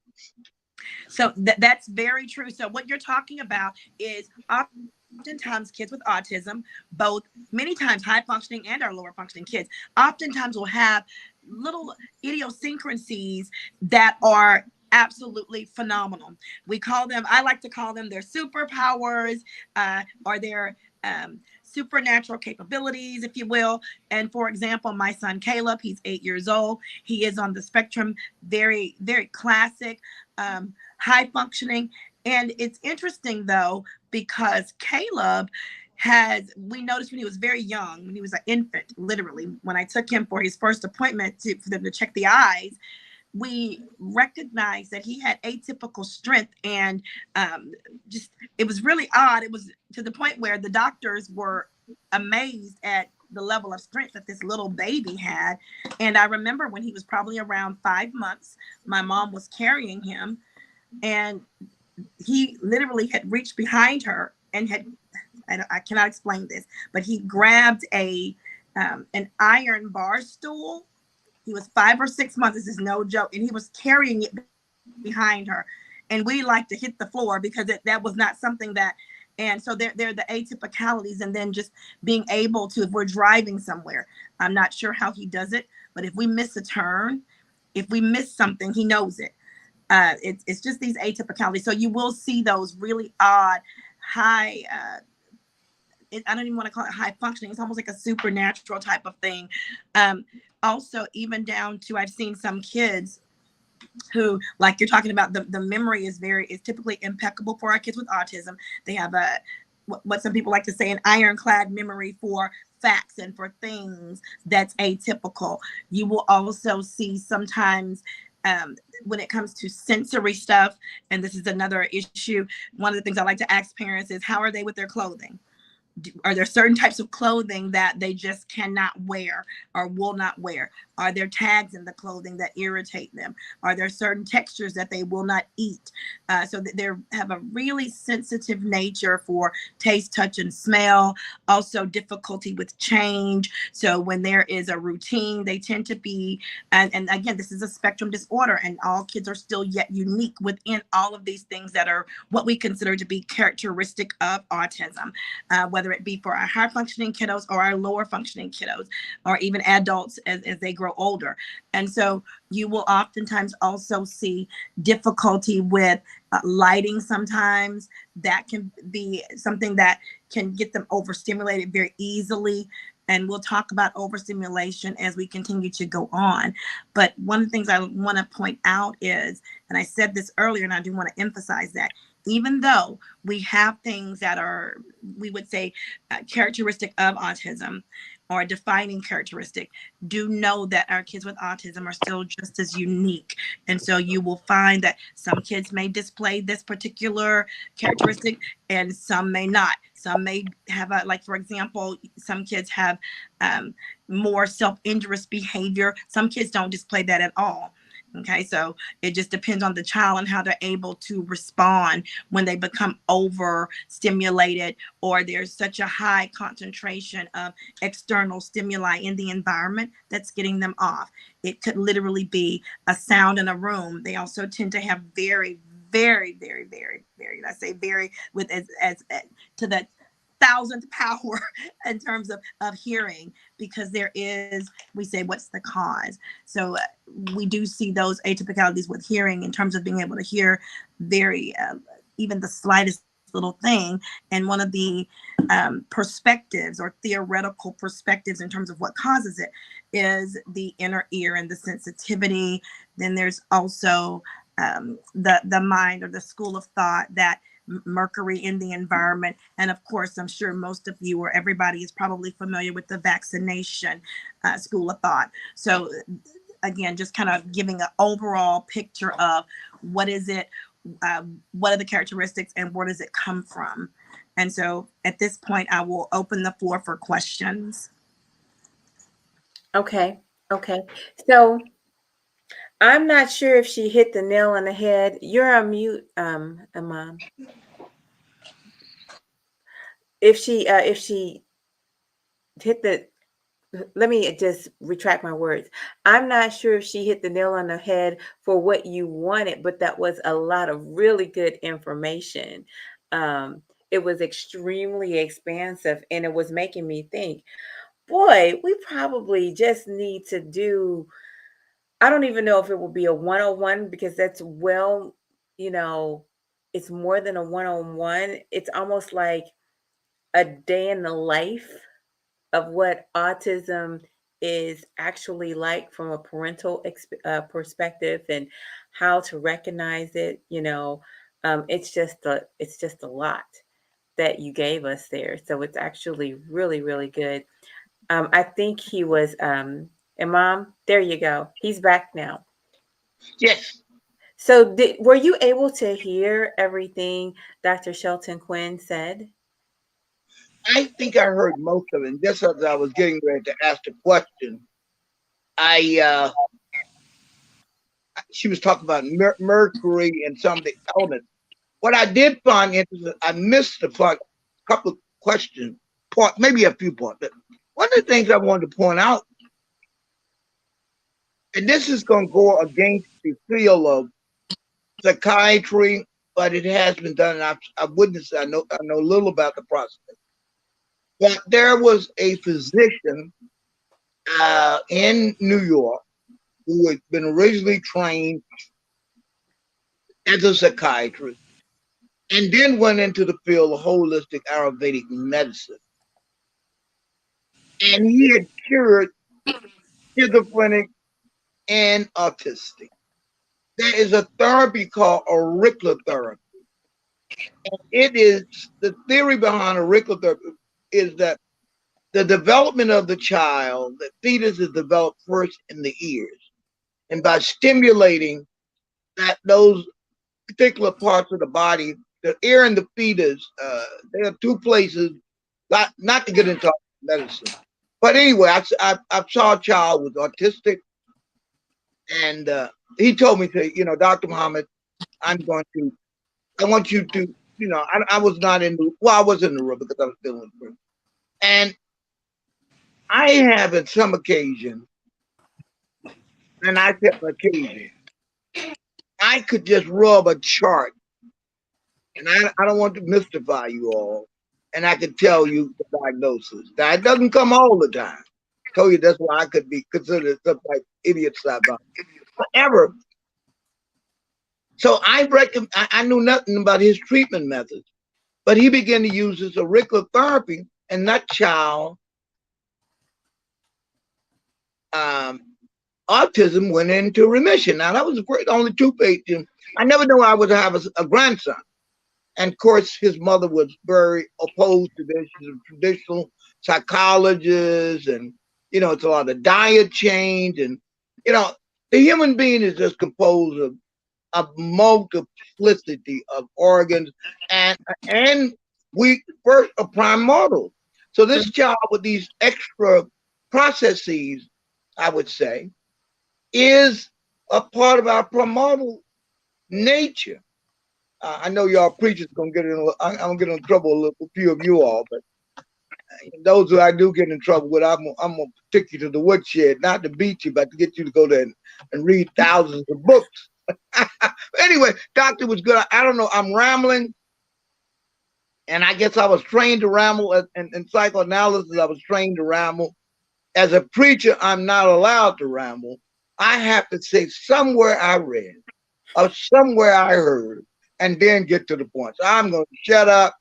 So that's very true. So what you're talking about is oftentimes kids with autism, many times high functioning and our lower functioning kids, oftentimes will have little idiosyncrasies that are absolutely phenomenal. I like to call them their superpowers, or their supernatural capabilities, if you will. And for example, my son Caleb, he's 8 years old. He is on the spectrum, very, very classic, high functioning. And it's interesting though, because Caleb we noticed when he was very young, when he was an infant, literally, when I took him for his first appointment for them to check the eyes, we recognized that he had atypical strength, and just it was really odd. It was to the point where the doctors were amazed at the level of strength that this little baby had. And I remember when he was probably around 5 months, my mom was carrying him, and he literally had reached behind her and had, I cannot explain this, but he grabbed an iron bar stool. He was 5 or 6 months. This is no joke. And he was carrying it behind her. And we like to hit the floor because that was not something that, and so they're the atypicalities. And then just being able to, if we're driving somewhere, I'm not sure how he does it, but if we miss a turn, if we miss something, he knows it. It's just these atypicalities. So you will see those really odd, high, I don't even want to call it high functioning. It's almost like a supernatural type of thing. Also, even down to, I've seen some kids who, like you're talking about, the memory is typically impeccable for our kids with autism. They have what some people like to say, an ironclad memory for facts and for things that's atypical. You will also see sometimes, when it comes to sensory stuff, and this is another issue, one of the things I like to ask parents is, how are they with their clothing? Are there certain types of clothing that they just cannot wear or will not wear? Are there tags in the clothing that irritate them? Are there certain textures that they will not eat? So that they have a really sensitive nature for taste, touch, and smell. Also difficulty with change. So when there is a routine, they tend to be, and again, this is a spectrum disorder, and all kids are still yet unique within all of these things that are what we consider to be characteristic of autism. Whether it be for our high functioning kiddos or our lower functioning kiddos, or even adults as they grow older. And so you will oftentimes also see difficulty with lighting sometimes. That can be something that can get them overstimulated very easily. And we'll talk about overstimulation as we continue to go on. But one of the things I want to point out is, and I said this earlier, and I do want to emphasize that, even though we have things that are, we would say, characteristic of autism or a defining characteristic, do know that our kids with autism are still just as unique. And so you will find that some kids may display this particular characteristic and some may not. Some may have like, for example, some kids have more self-injurious behavior. Some kids don't display that at all. Okay, so it just depends on the child and how they're able to respond when they become overstimulated, or there's such a high concentration of external stimuli in the environment that's getting them off. It could literally be a sound in a room. They also tend to have very, very, very, very, very, I say very with as to the thousandth power in terms of hearing, because there is, we say, what's the cause? So we do see those atypicalities with hearing in terms of being able to hear very, even the slightest little thing. And one of the perspectives or theoretical perspectives in terms of what causes it is the inner ear and the sensitivity. Then there's also the mind or the school of thought that mercury in the environment. And of course, I'm sure most of you or everybody is probably familiar with the vaccination school of thought. So again, just kind of giving an overall picture of what is it, what are the characteristics, and where does it come from? And so at this point, I will open the floor for questions. Okay. Okay. So I'm not sure if she hit the nail on the head. You're on mute, Imam. If she hit the, let me just retract my words. I'm not sure if she hit the nail on the head for what you wanted, but that was a lot of really good information. It was extremely expansive, and it was making me think, boy, we probably just need to do, I don't even know if it will be a 101, because that's, well, you know, it's more than a one-on-one. It's almost like a day in the life of what autism is actually like from a parental perspective, and how to recognize it, it's just a lot that you gave us there. So it's actually really, really good. I think he was, and Mom, there you go. He's back now. Yes, So were you able to hear everything Dr. Shelton Quinn said? I think I heard most of it. And just as I was getting ready to ask the question, I she was talking about mercury and some of the elements. What I did find interesting, I missed the part, couple of questions, maybe a few points. But one of the things I wanted to point out, and this is going to go against the field of psychiatry, but it has been done. And I've witnessed. I know a little about the process. But there was a physician in New York who had been originally trained as a psychiatrist and then went into the field of holistic Ayurvedic medicine. And he had cured schizophrenic and autistic. There is a therapy called auricular. It is the theory behind auricular is that the development of the child, the fetus is developed first in the ears. And by stimulating that those particular parts of the body, the ear and the fetus, there are two places, not to get into medicine. But anyway, I saw a child with autistic, and he told me to, Dr. Muhammad, I want you to, I was not in I was in the room because I was dealing with the room. And I have at some occasion, and I said occasion, I could just rub a chart, and I don't want to mystify you all, and I could tell you the diagnosis. Now, it doesn't come all the time. I told you that's why I could be considered some like idiot cyber. However, so I knew nothing about his treatment methods, but he began to use this auricular therapy, and that child autism went into remission. Now that was only 2 patients. I never knew I would have a grandson. And of course, his mother was very opposed to this. She's a traditional psychologist, and it's a lot of diet change, and the human being is just composed of a multiplicity of organs, and we first are primordial. So this child with these extra processes, I would say, is a part of our primordial nature. I know y'all preachers gonna get in. I'm gonna get in trouble with a few of you all, but those who I do get in trouble with, I'm gonna take you to the woodshed, not to beat you, but to get you to go there and read thousands of books. Anyway, doctor was good. I don't know. I'm rambling, and I guess I was trained to ramble. In psychoanalysis, I was trained to ramble. As a preacher, I'm not allowed to ramble. I have to say somewhere I read or somewhere I heard, and then get to the point. So I'm going to shut up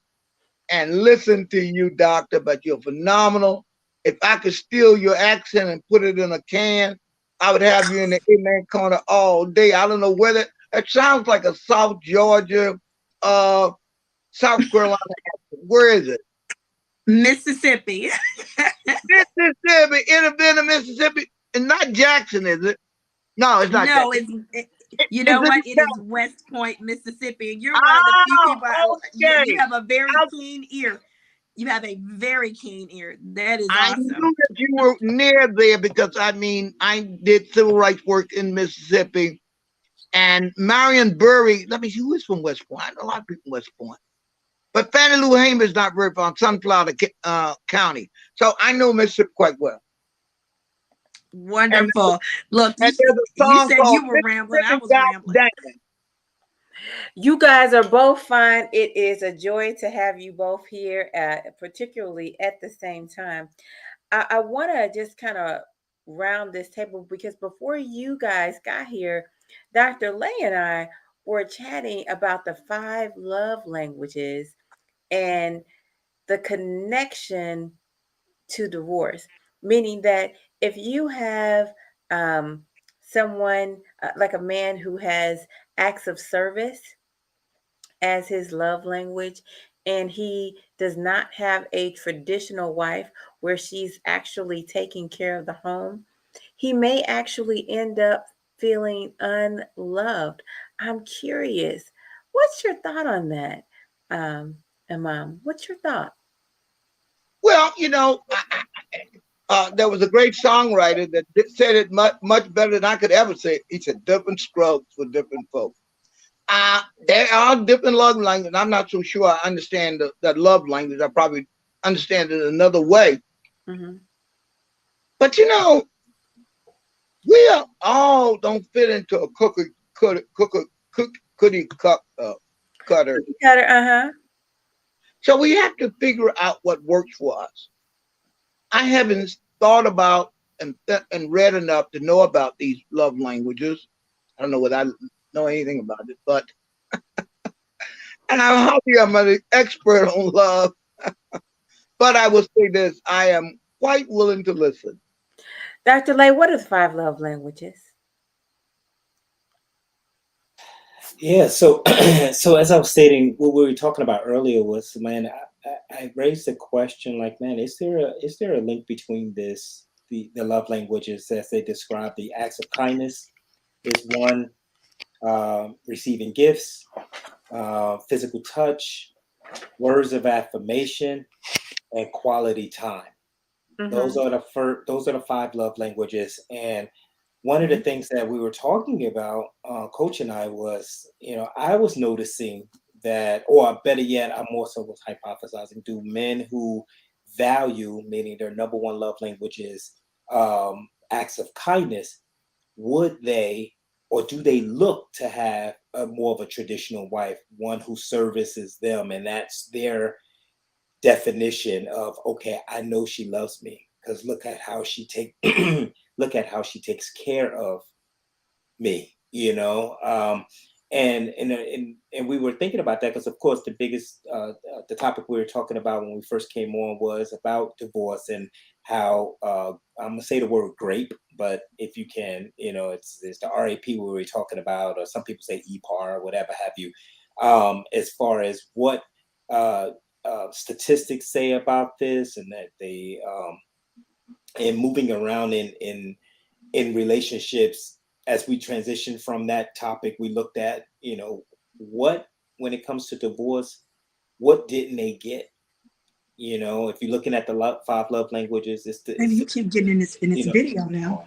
and listen to you, doctor, but you're phenomenal. If I could steal your accent and put it in a can, I would have you in the Amen corner all day. I don't know whether it sounds like a South Georgia, South Carolina accent. Where is it? Mississippi. Mississippi. It'd have been a Mississippi, and not Jackson, is it? No, it's not. No, Jackson. You know what? It is West Point, Mississippi. And you're one of the few people. Okay. You have a very keen ear. You have a very keen ear. That is I awesome. knew that you were near there because I did civil rights work in Mississippi, and Marion Burry. Let me see who is from West Point. I know a lot of people from West Point, but Fannie Lou Hamer is not very far. Sunflower County, so I know Mississippi quite well. Wonderful. Look, And you said you were rambling. I was rambling. You guys are both fine. It is a joy to have you both here, particularly at the same time. I want to just kind of round this table because before you guys got here, Dr. Lay and I were chatting about the 5 love languages and the connection to divorce, meaning that if you have someone like a man who has acts of service as his love language, and he does not have a traditional wife where she's actually taking care of the home, he may actually end up feeling unloved. I'm curious, what's your thought on that, um, Imam? What's your thought? Well, there was a great songwriter that said it much better than I could ever say it. He said, different strokes for different folks. There are different love languages. I'm not so sure I understand that love language. I probably understand it another way. Mm-hmm. But we all don't fit into a cookie cutter. Cutter, uh-huh. So we have to figure out what works for us. I haven't thought about and read enough to know about these love languages. I don't know whether I know anything about it, but and I'm an expert on love. But I will say this: I am quite willing to listen. Dr. Lay, what are the 5 love languages? Yeah, so so as I was stating, what we were talking about earlier was, man, I raised the question like, man, is there a link between the love languages as they describe? The acts of kindness is one, receiving gifts, physical touch, words of affirmation, and quality time. Mm-hmm. Those are the 5 love languages. And one of the things that we were talking about, Coach and I, was, I was noticing that, or better yet, I more so was hypothesizing, do men who value, meaning their number one love language is acts of kindness, would they or do they look to have a more of a traditional wife, one who services them, and that's their definition of, okay, I know she loves me because look at how she look at how she takes care of me, and we were thinking about that because, of course, the biggest the topic we were talking about when we first came on was about divorce and how, I'm gonna say the word grape, but if you can, it's the RAP we were talking about, or some people say EPAR or whatever have you, as far as what uh, statistics say about this, and that they and moving around in relationships. As we transition from that topic, we looked at, what, when it comes to divorce, what didn't they get? If you're looking at the 5 love languages, Maybe you keep getting in this you know, video now.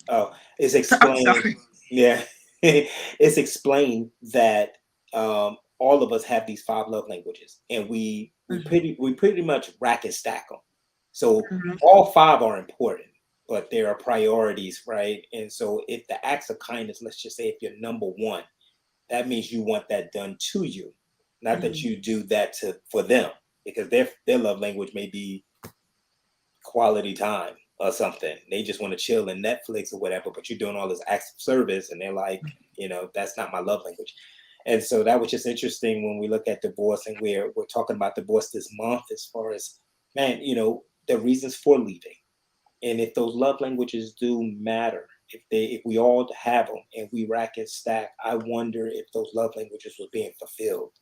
oh, it's I'm explained. sorry. Yeah, it's explained that all of us have these 5 love languages, and we pretty much rack and stack them. So Mhm. all 5 are important, but there are priorities, right? And so if the acts of kindness, let's just say if you're number one, that means you want that done to you, not that Mhm. you do that for them, because their love language may be quality time or something. They just want to chill in Netflix or whatever, but you're doing all this acts of service, and they're like, that's not my love language. And so that was just interesting when we look at divorce, and we're talking about divorce this month, as far as, man, the reasons for leaving, and if those love languages do matter, if we all have them and we rack and stack, I wonder if those love languages were being fulfilled.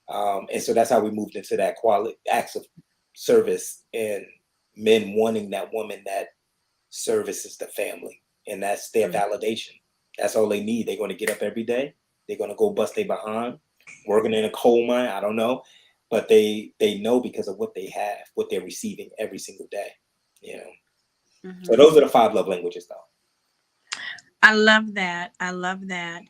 And so that's how we moved into that quality acts of service, and men wanting that woman that services the family, and that's their Mm-hmm. validation. That's all they need. They're going to get up every day. They're going to go bust their behind, working in a coal mine. I don't know, but they know because of what they have, what they're receiving every single day. You know. So Mm-hmm. those are the 5 love languages, though. I love that. I love that.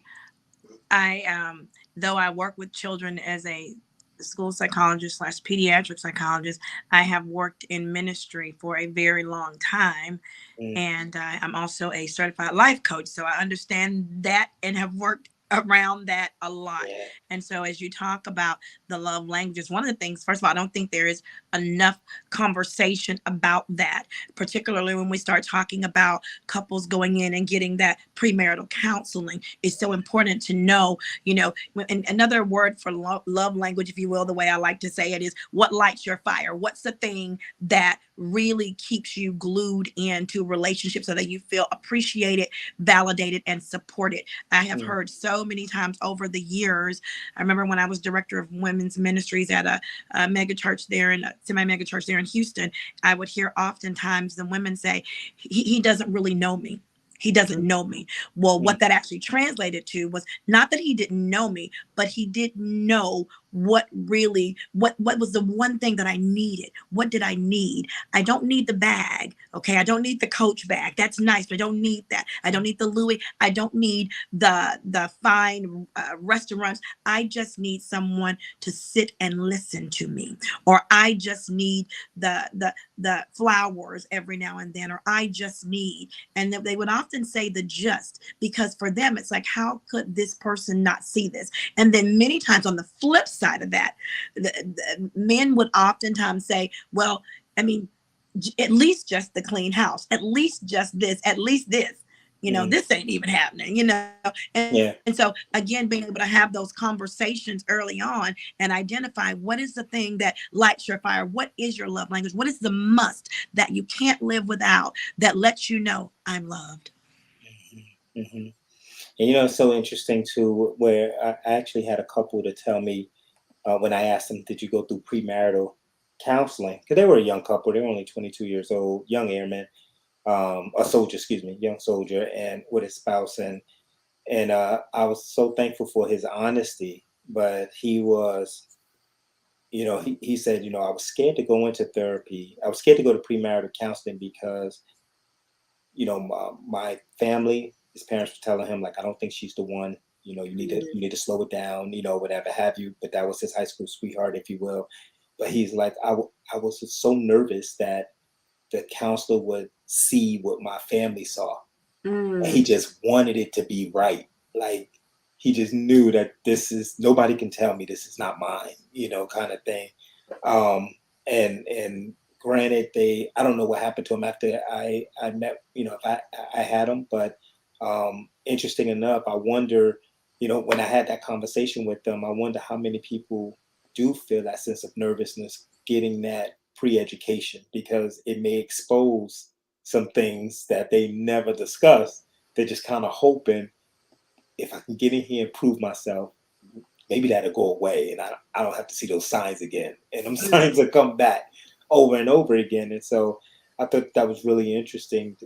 I though I work with children as a school psychologist slash pediatric psychologist, I have worked in ministry for a very long time, Mm, and I'm also a certified life coach, so I understand that and have worked around that a lot. yeah. And so as you talk about the love languages, one of the things, first of all, I don't think there is enough conversation about that, particularly when we start talking about couples going in and getting that premarital counseling. It's so important to know, and another word for love language, if you will, the way I like to say it, is what lights your fire. What's the thing that really keeps you glued into relationships so that you feel appreciated, validated, and supported? I have Mm, heard so so many times over the years. I remember when I was director of women's ministries at a mega church there in a semi-mega church there in Houston, I would hear oftentimes the women say, he doesn't really know me. He doesn't know me. Well, what that actually translated to was not that he didn't know me, but he didn't know what really, what was the one thing that I needed. What did I need? I don't need the bag. Okay. I don't need the Coach bag. That's nice, but I don't need that. I don't need the Louis. I don't need the fine restaurants. I just need someone to sit and listen to me. Or I just need the flowers every now and then, or I just need. And they would often say the just, because for them it's like, how could this person not see this? And then many times on the flip side of that, the men would oftentimes say, well, I mean, at least just the clean house, at least just this, at least this, this ain't even happening, and so again, being able to have those conversations early on and identify what is the thing that lights your fire, what is your love language, what is the must that you can't live without, that lets you know I'm loved. And it's so interesting too, where I actually had a couple to tell me when I asked them, did you go through premarital counseling? Because they were a young couple, they were only 22 years old, young airman, a soldier, excuse me, young soldier, and with his spouse. And I was so thankful for his honesty, but he was, he said, I was scared to go into therapy. I was scared to go to premarital counseling because, my family, his parents were telling him, like, I don't think she's the one, you need to slow it down, whatever have you. But that was his high school sweetheart, if you will. But he's like, I was just so nervous that the counselor would see what my family saw. And he just wanted it to be right. Like, he just knew that nobody can tell me this is not mine, kind of thing. And granted, I don't know what happened to him after I met, if I had him, but interesting enough, I wonder, when I had that conversation with them, I wonder how many people do feel that sense of nervousness getting that pre-education, because it may expose some things that they never discuss. They're just kind of hoping, if I can get in here and prove myself, maybe that'll go away and I don't have to see those signs again. And them signs will come back over and over again. And so I thought that was really interesting,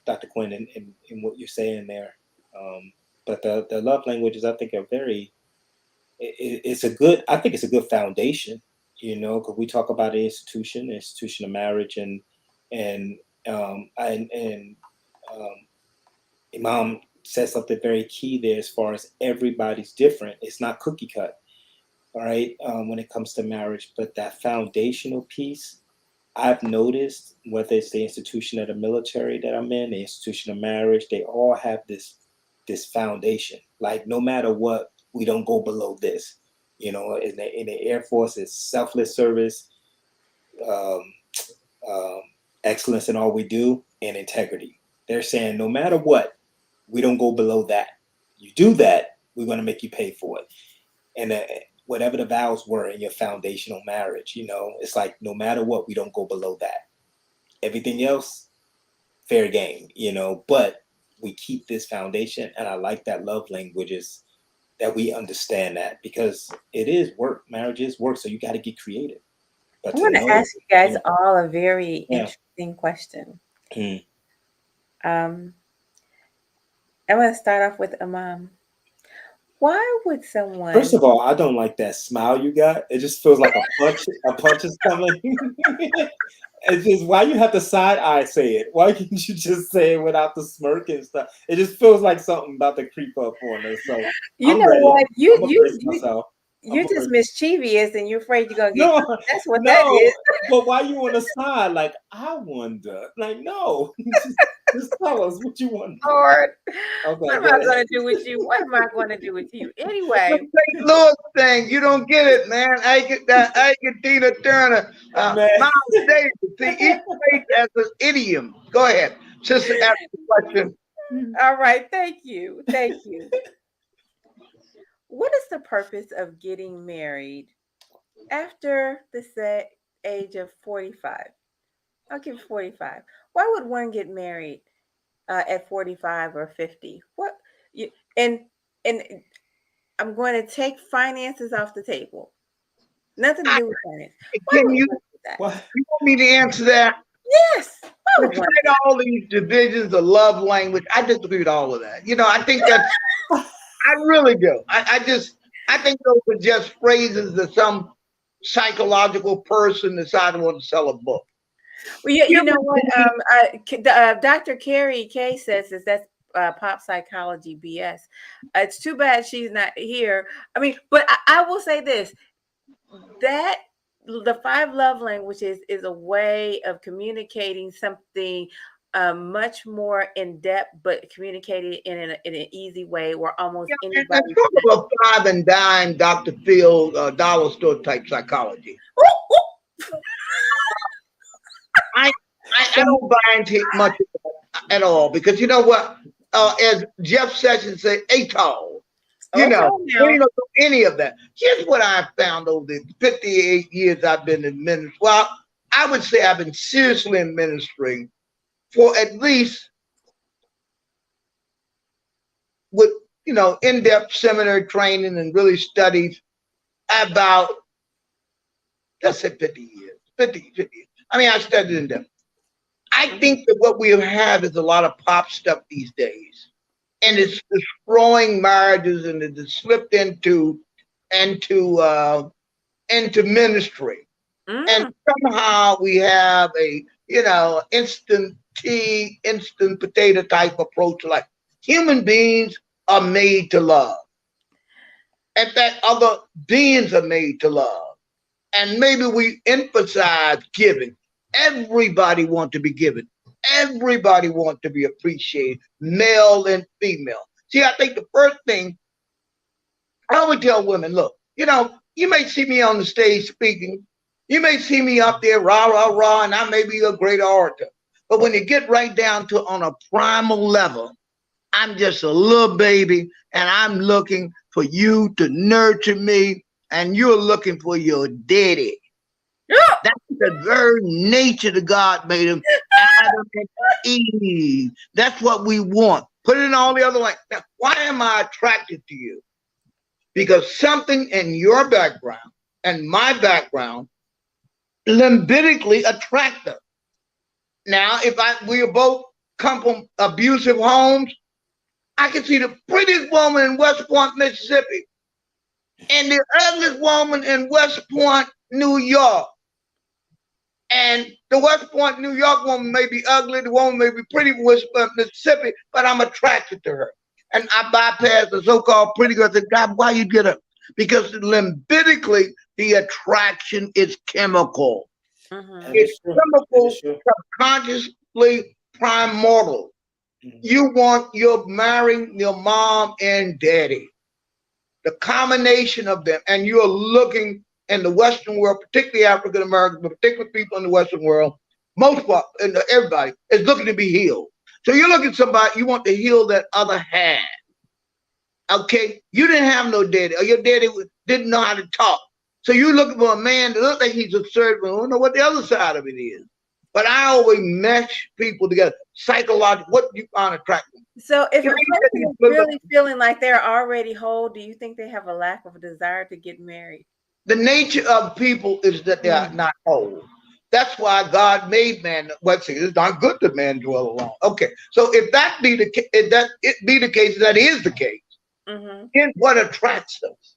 Dr. Quinn, in what you're saying there. But the love languages, I think, are I think it's a good foundation, because we talk about the institution of marriage, and Imam said something very key there, as far as everybody's different. It's not cookie cut, all right, when it comes to marriage. But that foundational piece, I've noticed, whether it's the institution of the military that I'm in, the institution of marriage, they all have this foundation. Like, no matter what, we don't go below this. In the Air Force, it's selfless service, excellence in all we do, and integrity. They're saying, no matter what, we don't go below that. You do that, we're going to make you pay for it. And whatever the vows were in your foundational marriage, it's like, no matter what, we don't go below that. Everything else, fair game, but we keep this foundation. And I like that love language is that we understand that, because it is work. Marriage is work. So you got to get creative. But I want to ask you guys all a very interesting question. I'm going to start off with Imam. Why would someone? First of all, I don't like that smile you got. It just feels like a punch is coming. It's just, why you have to side eye say it? Why can't you just say it without the smirk and stuff? It just feels like something about to creep up on us. So you know what? You're just mischievous and you're afraid you're gonna get caught. That's what that is. But why you on the side? Like, I wonder. Like, no. Just tell us what you want. Lord, okay, what am I going to do with you? What am I going to do with you? Anyway. St. Louis thing. You don't get it, man. I get that. I get Tina Turner. Miles Davis. See, each state has an idiom. Go ahead. Sister, ask the question. All right. Thank you. Thank you. What is the purpose of getting married after the age of 45? I'll give 45. Why would one get married at 45 or 50? And and I'm going to take finances off the table. Nothing to do with finance. Why Can would you, one do that? What? you want me to answer that? Yes. Why would one do Despite all these divisions of love language, I disagree with all of that. You know, I think that's, I really do. I think those are just phrases that some psychological person decided to want to sell a book. Well, you know what? Dr. 𝐃𝐢𝐯𝐞 says is that's pop psychology BS. It's too bad she's not here. I mean, but I will say this: that the five love languages is a way of communicating something much more in depth, but communicated in an easy way where almost Yeah, and anybody. talk about five and dime Dr. Phil dollar store type psychology. I I don't buy into much of that at all because you know what? As Jeff Sessions said, ATOL. You Okay, know, now. we don't do any of that. Here's what I found over the 58 years I've been in ministry. Well, I would say I've been seriously in ministry for at least with, you know, in-depth seminary training and really studies about, let's say 50 years, 50 years. I mean, I studied in depth. I think that what we have is a lot of pop stuff these days. And it's destroying marriages and it's slipped into ministry. And somehow we have a, you know, instant tea, instant potato type approach. Like human beings are made to love. In fact, other beings are made to love. And maybe we emphasize giving. Everybody wants to be given. Everybody wants to be appreciated, male and female. See, I think the first thing I would tell women, look, you know, you may see me on the stage speaking. You may see me up there, rah, rah, rah, and I may be a great orator. But when you get right down to on a primal level, I'm just a little baby and I'm looking for you to nurture me and you're looking for your daddy. That's the very nature that God made him, Adam and Eve. That's what we want. Put it in all the other language. Now, why am I attracted to you? Because something in your background and my background limbically attract us. Now, if we both come from abusive homes, I can see the prettiest woman in West Point, Mississippi, and the ugliest woman in West Point, New York. And the West Point, New York woman may be ugly, the woman may be pretty from West Point, Mississippi, but I'm attracted to her. And I bypass the so-called pretty girl. I said, God, why you get her? Because limbically, the attraction is chemical. It's chemical, subconsciously primordial. You want you're marrying your mom and daddy. The combination of them, and you're looking in the Western world, particularly African Americans, but particularly people in the Western world, most part, and everybody is looking to be healed. So you're looking at somebody, you want to heal that other half. Okay, you didn't have no daddy, or your daddy didn't know how to talk. So you're looking for a man that looks like he's a servant, who don't know what the other side of it is. But I always mesh people together. Psychological, what do you find attractive? So if a person is really feeling like they're already whole, do you think they have a lack of a desire to get married? The nature of people is that they are not whole. That's why God made man. Let's see, it's not good that man dwell alone. Okay, so if that be the case, that is the case. Then what attracts us?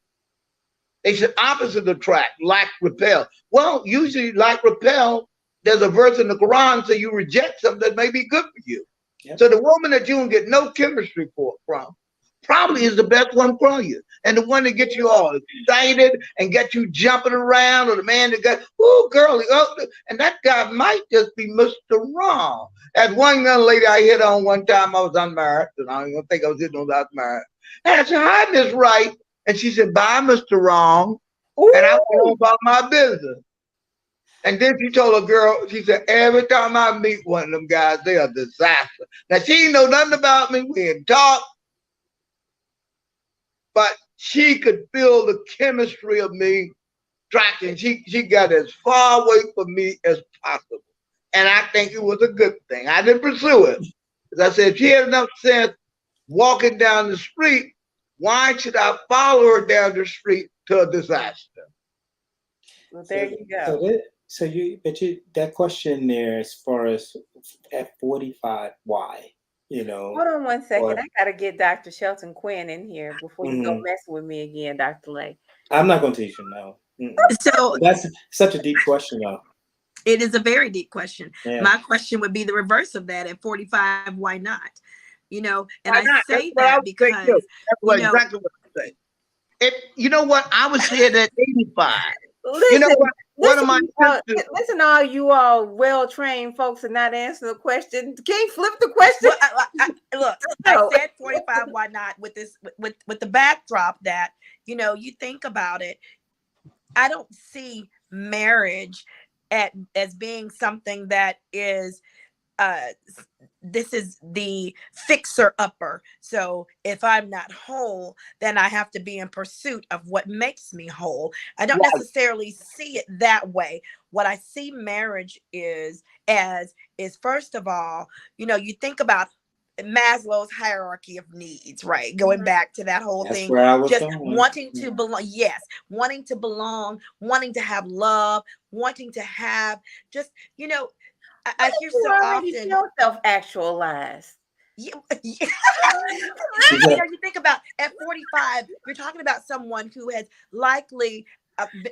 They said opposite attract, like repel. Well, usually like repel, there's a verse in the Quran so you reject something that may be good for you. Yep. So the woman that you don't get no chemistry from probably is the best one for you. And the one that gets you all excited and get you jumping around, or the man that got, oh, girl, and that guy might just be Mr. Wrong. As one young lady I hit on one time, I was unmarried, and I don't think I was hitting on that married. And I said, hi, Miss Right. And she said, bye, Mr. Wrong. Ooh. And I went on about my business. And then she told a girl, she said, every time I meet one of them guys, they're a disaster. Now, she didn't know nothing about me. We had talked. But she could feel the chemistry of me tracking. She got as far away from me as possible. And I think it was a good thing. I didn't pursue it. As I said, she had enough sense walking down the street Why should I follow her down the street to a disaster? Well, there you So go. that question there, as far as at 45, why? Hold on one second. Or I gotta get Dr. Shelton Quinn in here before you go mhm. messing with me again, Dr. Lay. I'm not going to teach you no. So That's such a deep question, though. it is a very deep question. Yeah. My question would be the reverse of that. At 45, why not? And Why I not? That's say what I that would say too. because, That's exactly what I say. If you know what, I was here at 85. You know Listen, what? One of my sisters. listen, all you all well-trained folks are not answering the question. Can you flip the question? well, look, No. I said 45, why not? With this, with the backdrop that, you think about it, I don't see marriage as being something that is this is the fixer upper. So if I'm not whole, then I have to be in pursuit of what makes me whole. I don't Right. necessarily see it that way. What I see marriage is first of all, you think about Maslow's hierarchy of needs, right? Going back to that whole That's thing, where I was just going. wanting to belong. Yes, wanting to belong, wanting to have love, wanting to have just, I hear You so already often. feel self-actualized. Yeah. Because You think about at 45, you're talking about someone who has likely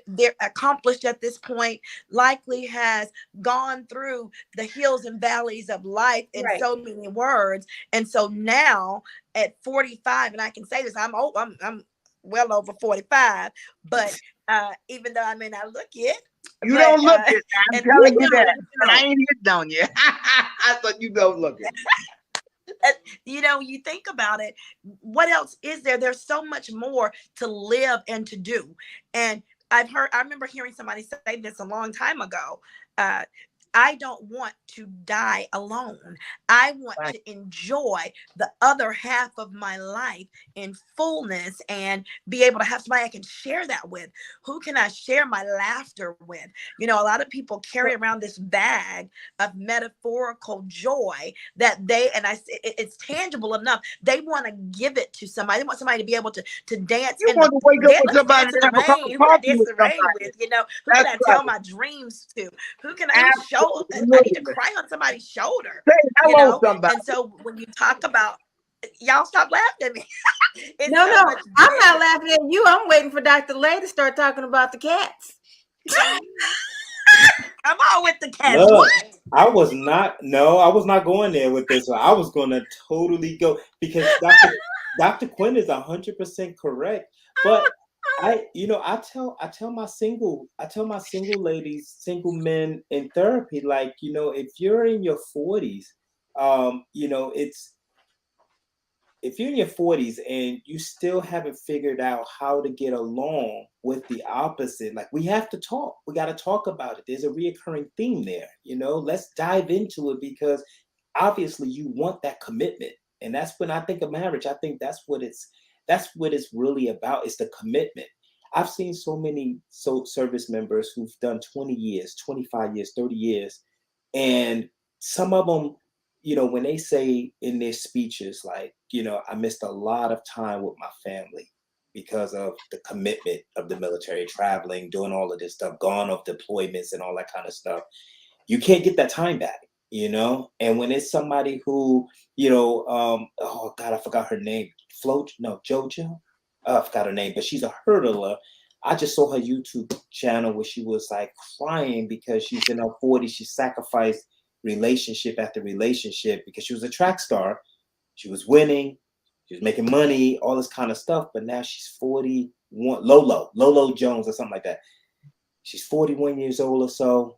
they're accomplished at this point, likely has gone through the hills and valleys of life in Right. so many words. And so now at 45, and I can say this, I'm old, I'm well over 45, but even though I may not look it, You but don't look it. I'm and telling you you that. don't. And I ain't hit on you. I thought you don't look it. you think about it, what else is there? There's so much more to live and to do. And I remember hearing somebody say this a long time ago. uh, I don't want to die alone. I want Right. to enjoy the other half of my life in fullness and be able to have somebody I can share that with. Who can I share my laughter with? A lot of people carry around this bag of metaphorical joy that it's tangible enough. They want to give it to somebody. They want somebody to be able to dance You in want to wake up with let's somebody dance in and the have a cup of rain. Who can I coffee dance with in the rain somebody. with? Who That's can I right. tell my dreams to? I need to Absolutely. cry on somebody's shoulder, Say hello, somebody. And so when you talk about, y'all stop laughing at me. It's No, so much I'm not bigger. laughing at you. I'm waiting for Dr. Lay to start talking about the cats. I'm all with the cats. look, What? I was not going there with this one. I was going to totally go because Dr. Quinn is 100% correct. But I tell my single ladies, single men in therapy, like, if you're in your 40s, if you're in your 40s and you still haven't figured out how to get along with the opposite, like, we have to talk. We got to talk about it. There's a reoccurring theme there. Let's dive into it, because obviously you want that commitment. And that's when I think of marriage. I think that's what it's really about. It's the commitment. I've seen so many service members who've done 20 years, 25 years, 30 years. And some of them, when they say in their speeches, like, I missed a lot of time with my family because of the commitment of the military, traveling, doing all of this stuff, gone off deployments and all that kind of stuff. You can't get that time back, And when it's somebody who, oh God, I forgot her name. Jojo. I forgot her name, but she's a hurdler. I just saw her YouTube channel where she was like crying because she's in her 40s. She sacrificed relationship after relationship because she was a track star. She was winning. She was making money, all this kind of stuff. But now she's 41. Lolo Jones or something like that. She's 41 years old or so.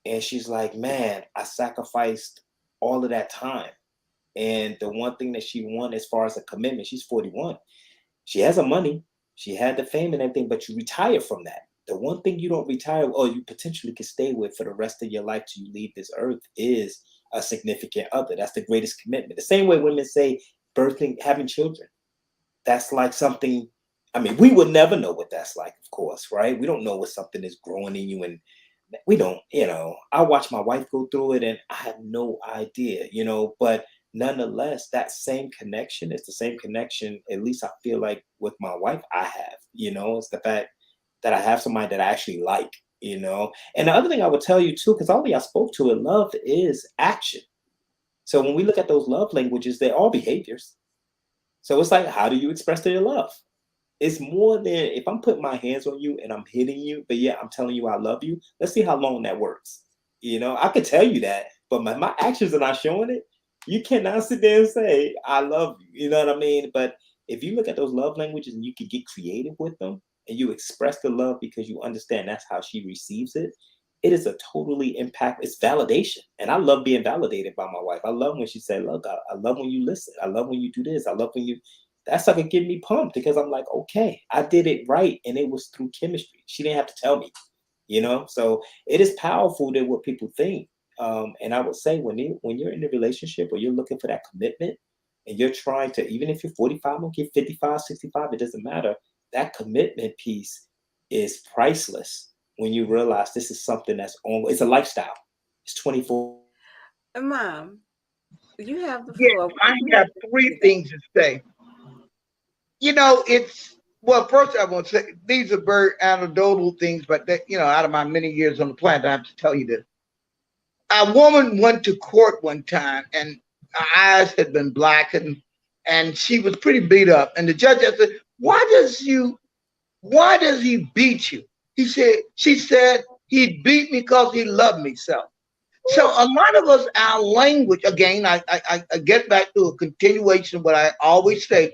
And she's like, man, I sacrificed all of that time. And the one thing that she won as far as a commitment, she's 41. She has the money. She had the fame and everything, but you retire from that. The one thing you don't retire, or you potentially can stay with for the rest of your life till you leave this earth, is a significant other. That's the greatest commitment. The same way women say having children. That's like something, we would never know what that's like, of course, right? We don't know what something is growing in you, and we don't, I watch my wife go through it and I have no idea, but nonetheless, that same connection is the same connection, at least I feel like with my wife I have, it's the fact that I have somebody that I actually like, And the other thing I would tell you too, because all of y'all spoke to it, love is action. So when we look at those love languages, they're all behaviors. So it's like, how do you express your love? It's more than if I'm putting my hands on you and I'm hitting you, but yeah, I'm telling you I love you. Let's see how long that works. I could tell you that, but my actions are not showing it. You cannot sit there and say, I love you. You know what I mean? But if you look at those love languages and you can get creative with them and you express the love because you understand that's how she receives it, it is a totally impact. It's validation. And I love being validated by my wife. I love when she said, look, I love when you listen. I love when you do this. I love when you, that's like it get me pumped because I'm like, okay, I did it right. And it was through chemistry. She didn't have to tell me, So it is powerful than what people think. And I would say when you're in a relationship or you're looking for that commitment and you're trying to, even if you're 45, don't get 55, 65, it doesn't matter. That commitment piece is priceless when you realize this is something that's on, it's a lifestyle. It's 24. Mom, you have the Yeah, floor. I have three things to say. Well, first I want to say these are very anecdotal things, but out of my many years on the planet, I have to tell you this. A woman went to court one time and her eyes had been blackened and she was pretty beat up. And the judge said, why does he beat you? She said, he beat me because he loved me so. So a lot of us, our language, again, I get back to a continuation of what I always say.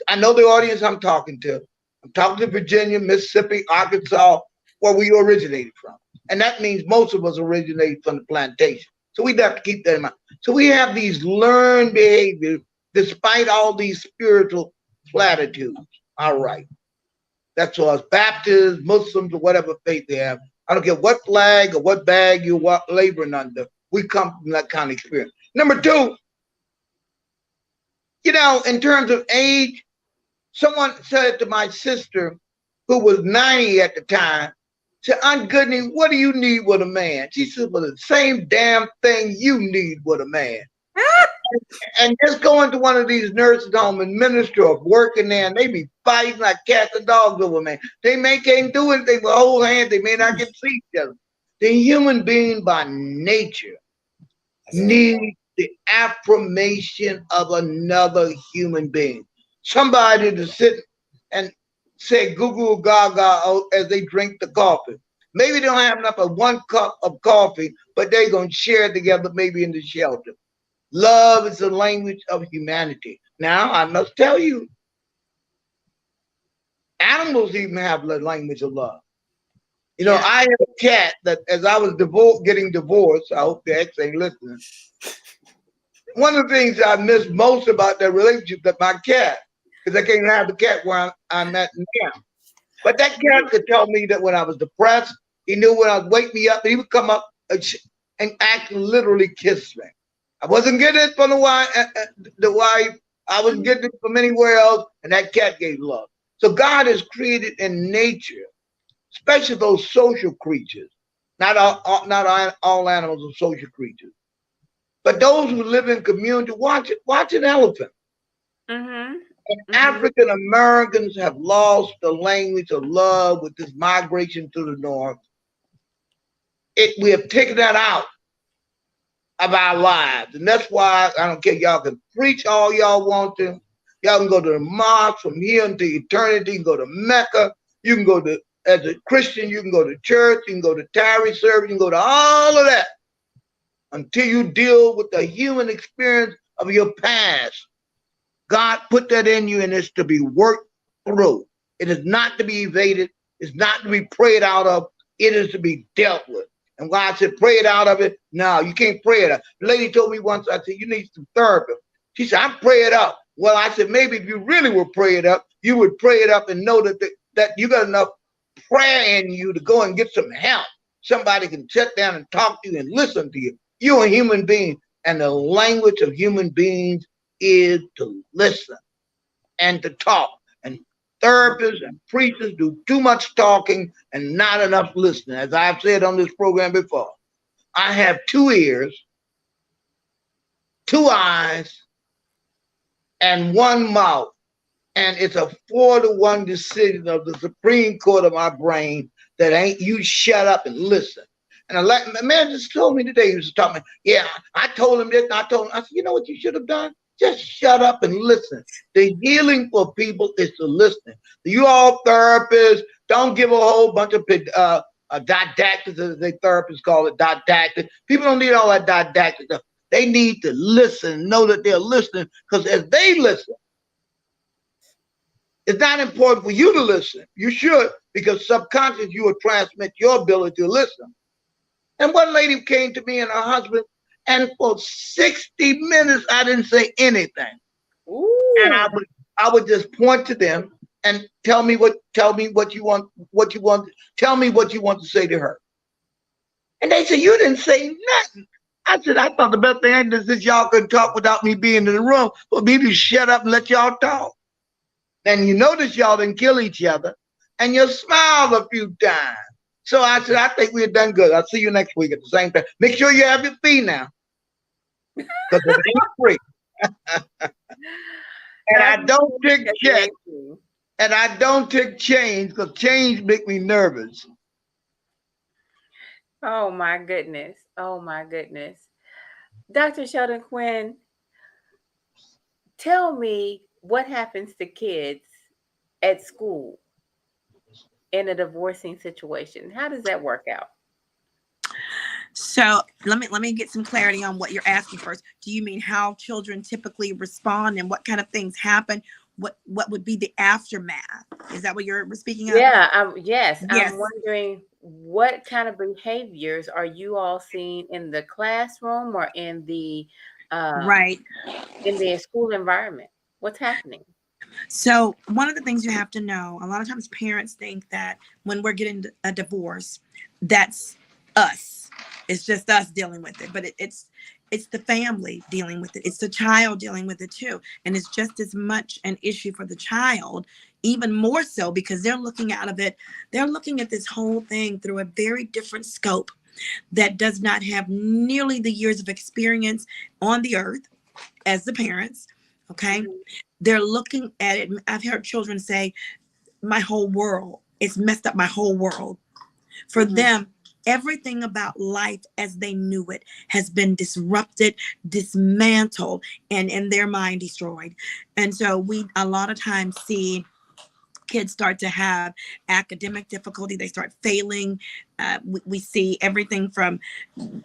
I know the audience I'm talking to. I'm talking to Virginia, Mississippi, Arkansas, where we originated from. And that means most of us originated from the plantation. So we have to keep that in mind. So we have these learned behaviors despite all these spiritual platitudes. All right. That's us Baptists, Muslims, or whatever faith they have. I don't care what flag or what bag you're laboring under. We come from that kind of experience. Number two, in terms of age, someone said to my sister, who was 90 at the time, said, Aunt Goodney, what do you need with a man? She said, well, the same damn thing you need with a man. And just going to one of these nursing homes and minister or working there, and they be fighting like cats and dogs over man. They can't do anything with whole hands. They may not get to see each other. The human being by nature needs the affirmation of another human being. Somebody to sit and say goo goo gaga as they drink the coffee. Maybe they don't have enough of one cup of coffee, but they're going to share it together maybe in the shelter. Love is the language of humanity. Now, I must tell you, animals even have the language of love. I have a cat that as I was getting divorced, I hope the ex ain't listening. One of the things I miss most about that relationship is my cat, because I can't have the cat where I'm at now. But that cat could tell me that when I was depressed, he knew when I would wake me up, and he would come up and actually literally kiss me. I wasn't getting it from the wife. I was getting it from anywhere else, and that cat gave love. So God has created in nature, especially those social creatures. Not all animals are social creatures, but those who live in community. Watch an elephant. African Americans have lost the language of love with this migration to the north. We have taken that out of our lives. And that's why I don't care. Y'all can preach all y'all want to. Y'all can go to the mosque from here into eternity. You can go to Mecca. You can go to, as a Christian, you can go to church. You can go to tarry service. You can go to all of that until you deal with the human experience of your past. God put that in you, and it's to be worked through. It is not to be evaded. It's not to be prayed out of. It is to be dealt with. And God said, pray it out of it. No, you can't pray it up. The lady told me once, I said, you need some therapy. She said, I'm praying it up. Well, I said, maybe if you really would pray it up, you would pray it up and know that you got enough prayer in you to go and get some help. Somebody can sit down and talk to you and listen to you. You're a human being. And the language of human beings is to listen and to talk. And therapists and preachers do too much talking and not enough listening. As I've said on this program before, I have 2 ears 2 eyes, and 1 mouth. And it's a 4-1 decision of the Supreme Court of my brain that ain't you shut up and listen. And a man just told me today, he was talking, yeah, I told him this, and I told him, I said, you know what you should have done? Just shut up and listen. The healing for people is to listen. You all therapists, don't give a whole bunch of didactics, as the therapists call it, didactic. People don't need all that didactic stuff. They need to listen, know that they're listening, because as they listen, it's not important for you to listen. You should, because subconscious you will transmit your ability to listen. And one lady came to me and her husband, and for 60 minutes I didn't say anything. Ooh. And I would just point to them and tell me what you want, tell me what you want to say to her. And they said, you didn't say nothing. I said, I thought the best thing is y'all could talk without me being in the room, for me to shut up and let y'all talk. And you notice y'all didn't kill each other, and you smiled a few times. So I said, I think we're done good. I'll see you next week at the same time. Make sure you have your fee now, because it ain't free. And I don't take checks, and I don't take change, because change make me nervous. Oh my goodness. Oh my goodness. Dr. Sheldon Quinn, tell me what happens to kids at school in a divorcing situation. How does that work out? So let me get some clarity on what you're asking first. Do you mean how children typically respond and what kind of things happen? What would be the aftermath? Is that what you're speaking of? Yeah, yes. Yes. I'm wondering, what kind of behaviors are you all seeing in the classroom or in the Right. in the school environment? What's happening? So one of the things you have to know, a lot of times parents think that when we're getting a divorce, that's us. It's just us dealing with it, but it's the family dealing with it. It's the child dealing with it too. And it's just as much an issue for the child, even more so because they're looking out of it. They're looking at this whole thing through a very different scope that does not have nearly the years of experience on the earth as the parents. Okay. Mm-hmm. They're looking at it. I've heard children say, my whole world, it's messed up my whole world. For Mm-hmm. them, everything about life as they knew it has been disrupted, dismantled, and in their mind destroyed. And so we a lot of times see kids start to have academic difficulty. They start failing. We see everything from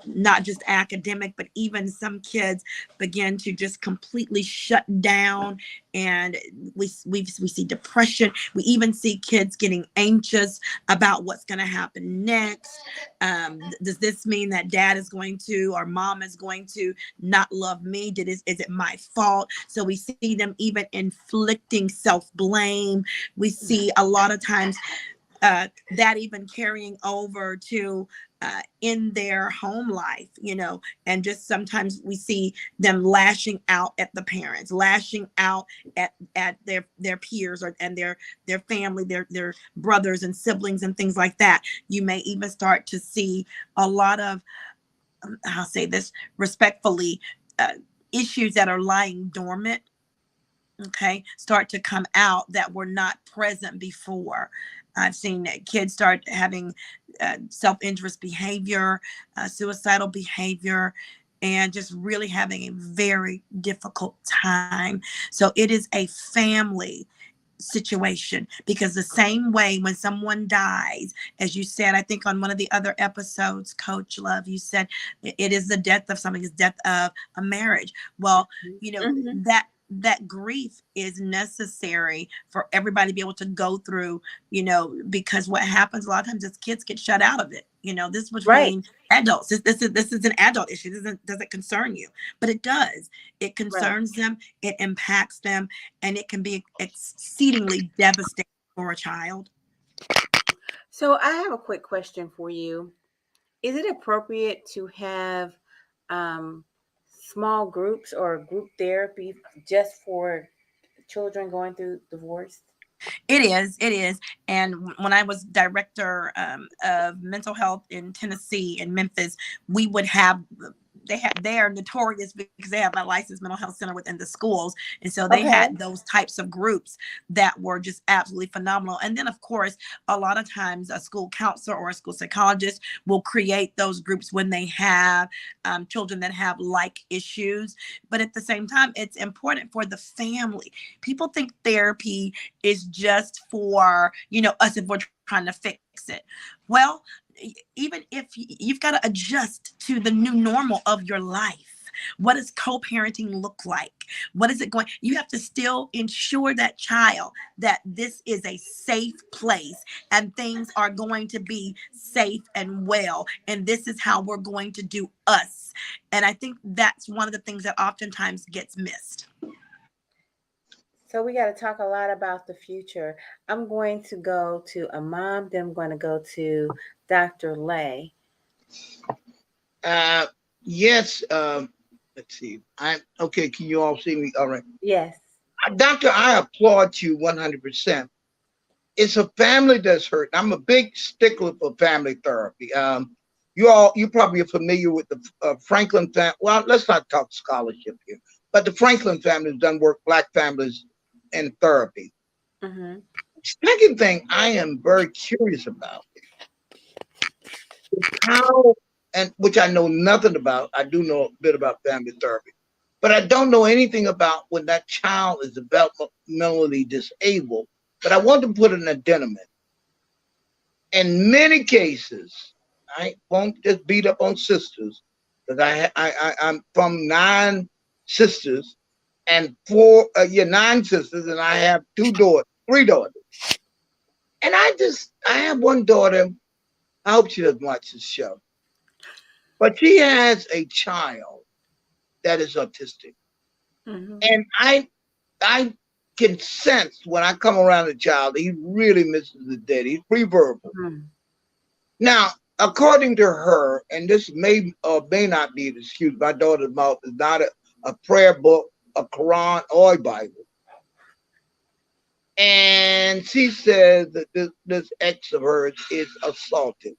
not just academic, but even some kids begin to just completely shut down. And we see depression. We even see kids getting anxious about what's going to happen next. Does this mean that dad is going to or mom is going to not love me? Is it my fault? So we see them even inflicting self-blame. We see a lot of times that even carrying over to in their home life, and just sometimes we see them lashing out at the parents, lashing out at their peers and their family, their brothers and siblings and things like that. You may even start to see a lot of, I'll say this respectfully, issues that are lying dormant, okay, start to come out that were not present before. I've seen kids start having self-injurious behavior, suicidal behavior, and just really having a very difficult time. So it is a family situation, because the same way when someone dies, as you said, I think on one of the other episodes, Coach Love, you said it is the death of something, is death of a marriage. Well, Mm-hmm. that grief is necessary for everybody to be able to go through, because what happens a lot of times is kids get shut out of it. This was Right. between adults. This is an adult issue. This doesn't concern you, but it does. It concerns them. It impacts them, and it can be exceedingly devastating for a child. So I have a quick question for you. Is it appropriate to have um, small groups or group therapy just for children going through divorce? It is. And when I was director of mental health in Tennessee, in Memphis, we would have they are notorious because they have a licensed mental health center within the schools, and so they Okay. had those types of groups that were just absolutely phenomenal. And then of course, a lot of times a school counselor or a school psychologist will create those groups when they have children that have like issues. But at the same time, it's important for the family. People think therapy is just for, us if we're trying to fix it. Well, even if you've got to adjust to the new normal of your life. What does co-parenting look like? What is it going? You have to still ensure that child that this is a safe place and things are going to be safe and well. And this is how we're going to do us. And I think that's one of the things that oftentimes gets missed. So we got to talk a lot about the future. I'm going to go to a mom, then I'm going to go to Dr. Lay. Yes. Let's see. I'm okay. Can you all see me? All right. Yes. Doctor, I applaud you 100%. It's a family that's hurt. I'm a big stickler for family therapy. You probably are familiar with the Franklin family. Well, let's not talk scholarship here, but the Franklin family has done work Black families in therapy. Mm-hmm. Second thing I am very curious about is how, and which I know nothing about. I do know a bit about family therapy, but I don't know anything about when that child is developmentally disabled. But I want to put an addendum in many cases. I won't just beat up on sisters, because I'm from 9 sisters and 9 sisters, and I have 3 daughters. And I have one daughter. I hope she doesn't watch this show, but she has a child that is autistic, Mm-hmm. and I can sense when I come around the child, he really misses his dad. He's pre-verbal. Mm-hmm. Now, according to her, and this may or may not be an excuse, my daughter's mouth is not a prayer book, a Quran, or a Bible. And she says that this ex of hers is assaulted.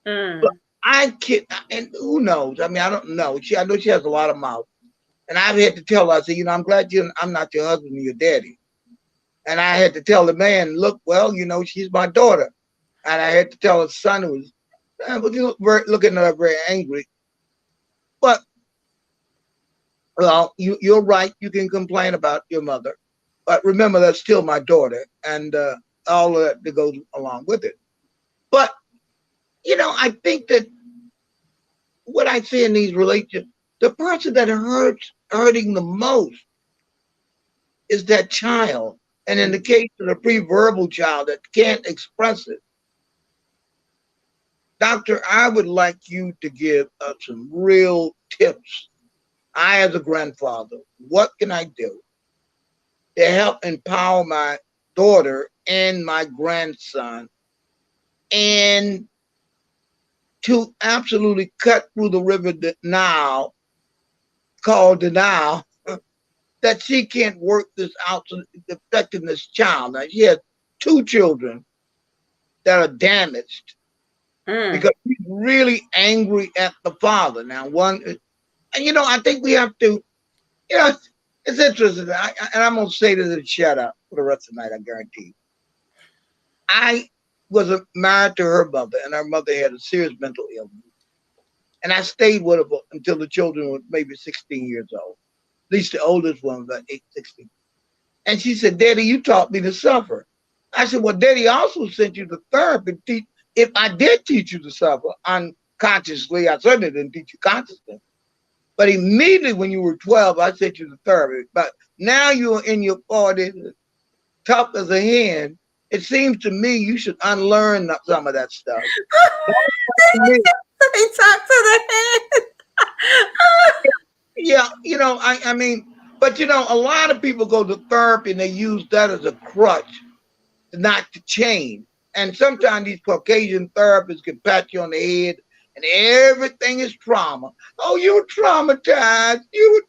But I can't, and who knows? I mean, I don't know. I know she has a lot of mouth. And I've had to tell her, I said, I'm glad I'm not your husband or your daddy. And I had to tell the man, look, well, she's my daughter. And I had to tell her son, who was looking at her very angry. But, well, you're right. You can complain about your mother. But remember, that's still my daughter. And all of that goes along with it. But, I think that what I see in these relationships, the person that hurting the most is that child. And in the case of the pre-verbal child that can't express it, doctor, I would like you to give us some real tips. I, as a grandfather, what can I do to help empower my daughter and my grandson, and to absolutely cut through the river now, called denial, that she can't work this out, so it's affecting this child. Now, she has 2 children that are damaged because she's really angry at the father. Now, and I think we have to, it's interesting. And I'm going to say this and shut up for the rest of the night, I guarantee you. I was married to her mother, and her mother had a serious mental illness. And I stayed with her until the children were maybe 16 years old. At least the oldest one was about 16. And she said, Daddy, you taught me to suffer. I said, well, Daddy also sent you to therapy. If I did teach you to suffer unconsciously, I certainly didn't teach you consciously. But immediately when you were 12, I sent you to therapy. But now you're in your 40s, tough as a hen. It seems to me you should unlearn some of that stuff. They talk to the head. Yeah, I mean, but a lot of people go to therapy and they use that as a crutch not to change. And sometimes these Caucasian therapists can pat you on the head and everything is trauma. Oh, you were traumatized.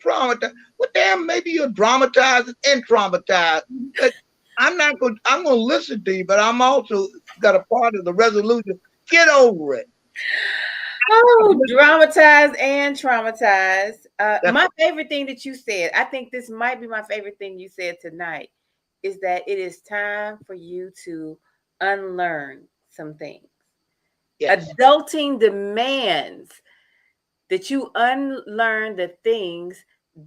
Well, damn, maybe you're dramatized and traumatized. But I'm going to listen to you, but I'm also got a part of the resolution. Get over it. Oh, dramatized and traumatized. That's My favorite thing that you said, I think this might be my favorite thing you said tonight, is that it is time for you to unlearn some things. yes. Adulting demands that you unlearn the things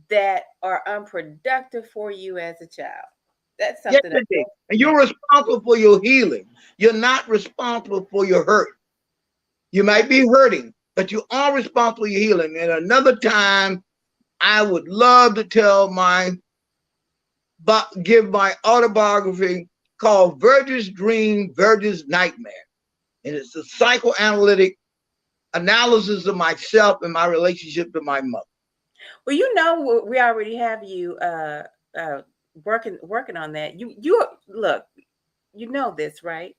that are unproductive for you as a child. That's Yes, something indeed. adults And demand. you're responsible for your healing. You're not responsible for your hurt. You might be hurting, but you are responsible for your healing. And another time, I would love to tell give my autobiography called Virgin's Dream, Virgin's Nightmare. And it's a psychoanalytic analysis of myself and my relationship to my mother. Well, you know, we already have you uh working on that. You look, you know this, right?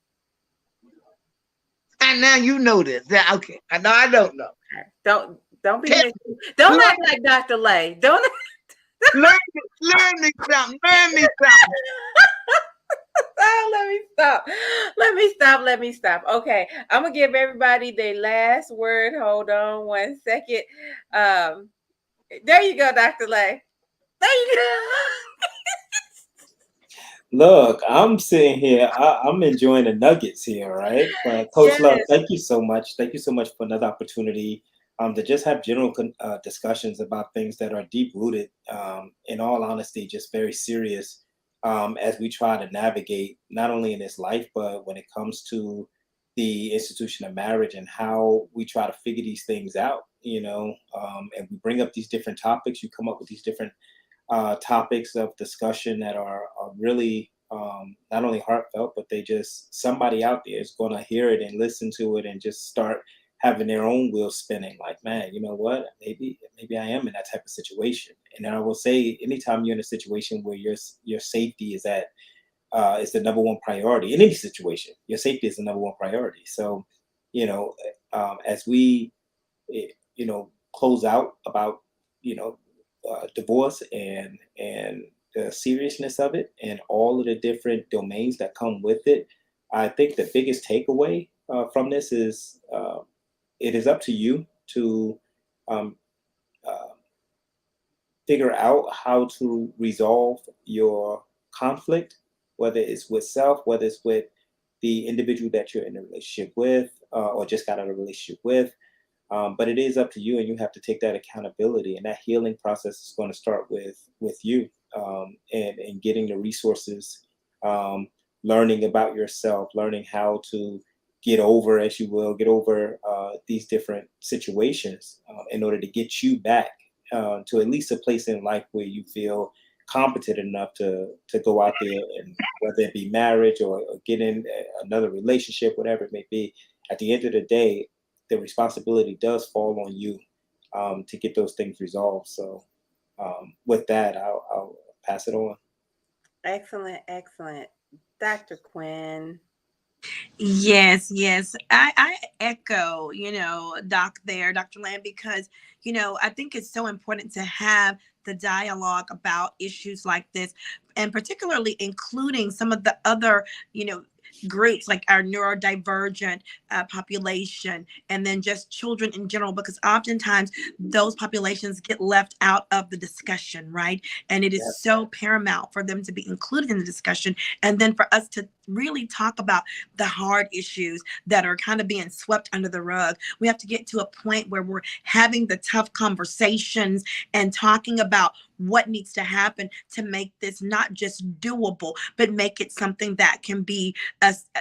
And now you know this. Yeah, okay. I know I don't know. Don't be Tell mixed. Don't learn, act like Dr. Lay. Don't. learn me something. Learn me something. Oh, let me stop. Let me stop. Let me stop. Okay, I'm gonna give everybody their last word. Hold on 1 second. Um, there you go, Dr. Lay. There you go. Look, I'm sitting here. I'm enjoying the nuggets here, right? But Coach Love, Yes. thank you so much. Thank you so much for another opportunity to just have general discussions about things that are deep rooted. In all honesty, just very serious as we try to navigate not only in this life, but when it comes to the institution of marriage and how we try to figure these things out. And we bring up these different topics. You come up with these different topics of discussion that are really not only heartfelt, but they just somebody out there is going to hear it and listen to it and just start having their own wheels spinning. Like, man, you know what? Maybe I am in that type of situation. And I will say, anytime you're in a situation where your safety is the number one priority in any situation, your safety is the number one priority. So, you know, as we close out about you know divorce and the seriousness of it and all of the different domains that come with it. I think the biggest takeaway from this is it is up to you to um, uh, figure out how to resolve your conflict, whether it's with self, whether it's with the individual that you're in a relationship with, or just got out of a relationship with. But it is up to you, and you have to take that accountability. And that healing process is going to start with you, and getting the resources, um, learning about yourself, learning how to get over, as you will, get over these different situations in order to get you back to at least a place in life where you feel competent enough to go out there, and whether it be marriage or get in another relationship, whatever it may be. At the end of the day, the responsibility does fall on you to get those things resolved. So with that, I'll pass it on. Excellent, excellent. Dr. Quinn. Yes, yes. I echo, Doc there, Dr. Lamb, because, I think it's so important to have the dialogue about issues like this, and particularly including some of the other, groups like our neurodivergent population, and then just children in general, because oftentimes those populations get left out of the discussion, right? And it is Yeah. so paramount for them to be included in the discussion, and then for us to really talk about the hard issues that are kind of being swept under the rug. We have to get to a point where we're having the tough conversations and talking about what needs to happen to make this not just doable, but make it something that can be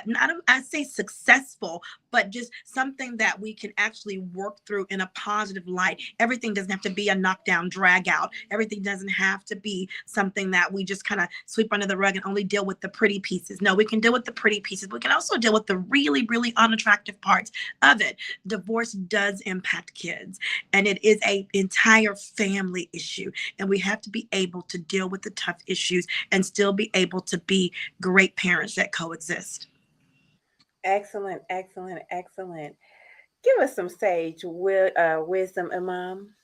not I say successful, but just something that we can actually work through in a positive light. Everything doesn't have to be a knockdown, drag out. Everything doesn't have to be something that we just kind of sweep under the rug and only deal with the pretty pieces. No, we can deal with the pretty pieces. We can also deal with the really, really unattractive parts of it. Divorce does impact kids, and it is an entire family issue. And we have to be able to deal with the tough issues and still be able to be great parents that coexist. Excellent, excellent, excellent. Give us some sage wisdom, Imam.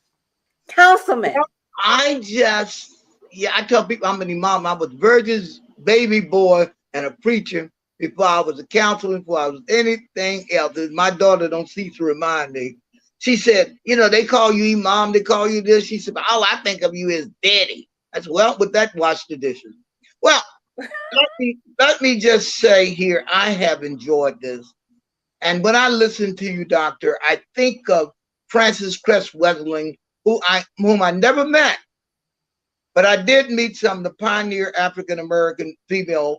Councilman. I just, yeah, I tell people I'm an imam. I was Virgin's baby boy and a preacher before I was a counselor, before I was anything else. My daughter don't cease to remind me She said, they call you mom, they call you this. She said, all I think of you is daddy. I said, well, with that, wash the dishes. Well, let me just say here, I have enjoyed this. And when I listen to you, Doctor, I think of Frances Cress Wesseling, whom I never met, but I did meet some of the pioneer African American female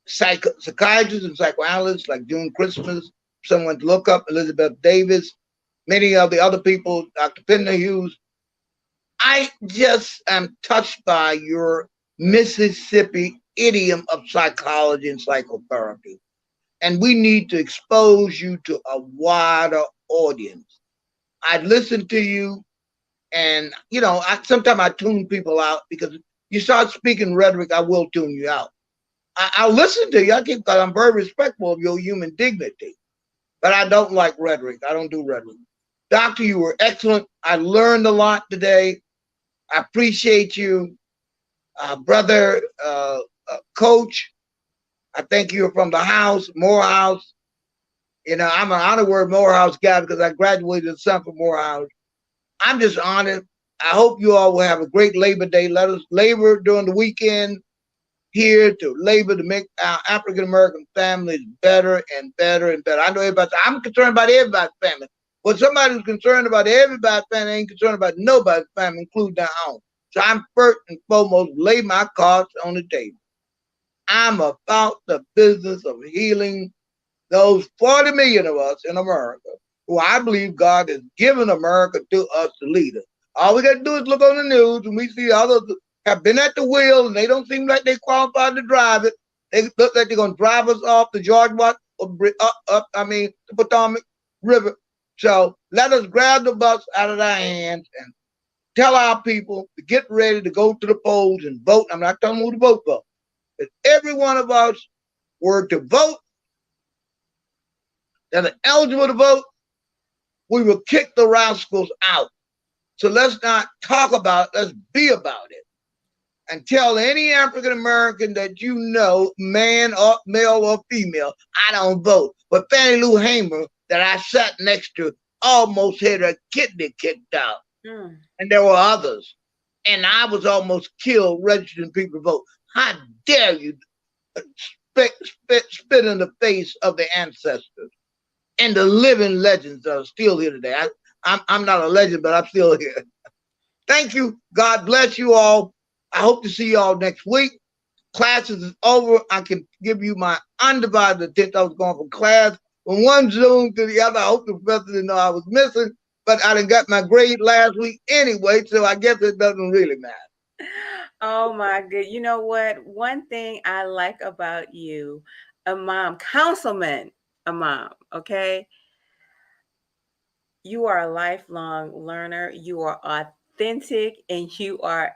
psychiatrists and psychoanalysts like June Christmas, someone to look up, Elizabeth Davis, many of the other people, Dr. Pender Hughes. I just am touched by your Mississippi idiom of psychology and psychotherapy. And we need to expose you to a wider audience. I listen to you, and sometimes I tune people out because you start speaking rhetoric, I will tune you out. I'll listen to you. Because I'm very respectful of your human dignity, but I don't like rhetoric. I don't do rhetoric. Doctor, you were excellent. I learned a lot today. I appreciate you, brother, coach. I think you're from the house, Morehouse. I'm an honorary Morehouse guy because I graduated as son from Morehouse. I'm just honored. I hope you all will have a great Labor Day. Let us labor during the weekend here to labor to make our African American families better and better and better. I know everybody. I'm concerned about everybody's family. But somebody who's concerned about everybody's family ain't concerned about nobody's family, including their own. So I'm first and foremost lay my cards on the table. I'm about the business of healing those 40 million of us in America who I believe God has given America to us to lead us. All we got to do is look on the news and we see others have been at the wheel and they don't seem like they qualified to drive it. They look like they're going to drive us off the the Potomac River. So let us grab the bus out of our hands and tell our people to get ready to go to the polls and vote. I'm not telling them who to vote for. If every one of us were to vote, that are eligible to vote, we will kick the rascals out. So let's not talk about it, let's be about it. And tell any African American that you know, man or male or female, I don't vote. But Fannie Lou Hamer, that I sat next to, almost had her kidney kicked out. And there were others. And I was almost killed registering people to vote. How dare you spit in the face of the ancestors and the living legends that are still here today. I'm not a legend, but I'm still here. Thank you. God bless you all. I hope to see you all next week. Classes is over. I can give you my undivided attention. I was going from class from one Zoom to the other. I hope the professor didn't know I was missing, but I done got my grade last week anyway, so I guess it doesn't really matter. Oh my good. You know what? One thing I like about you, Councilman Imam, okay? You are a lifelong learner. You are authentic and you are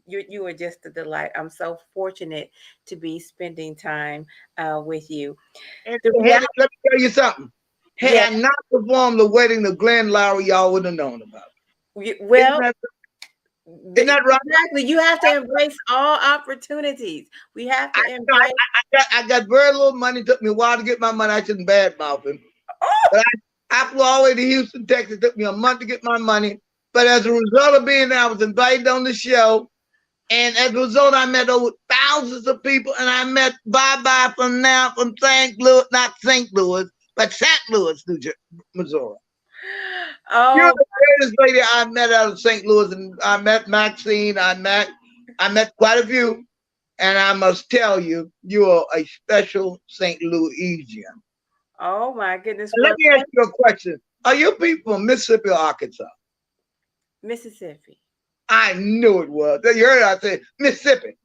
you are just a delight. I'm so fortunate to be spending time with you. And let me tell you something. Had I not performed the wedding of Glenn Lowry, y'all wouldn't have known about it. Well, isn't that right? Exactly. You have to embrace all opportunities. We have to embrace. I got very little money. It took me a while to get my money. I shouldn't badmouth him. Oh! But I flew all the way to Houston, Texas. It took me a month to get my money. But as a result of being there, I was invited on the show. And as a result, I met over thousands of people. And I met bye-bye from St. Louis, not St. Louis, but St. Louis, Missouri. Oh, you're the greatest lady I met out of St. Louis, and I met Maxine. I met quite a few, and I must tell you, you are a special St. Louisian. Oh my goodness! Let me ask you a question: are you people from Mississippi or Arkansas? Mississippi. I knew it was. You heard I said Mississippi.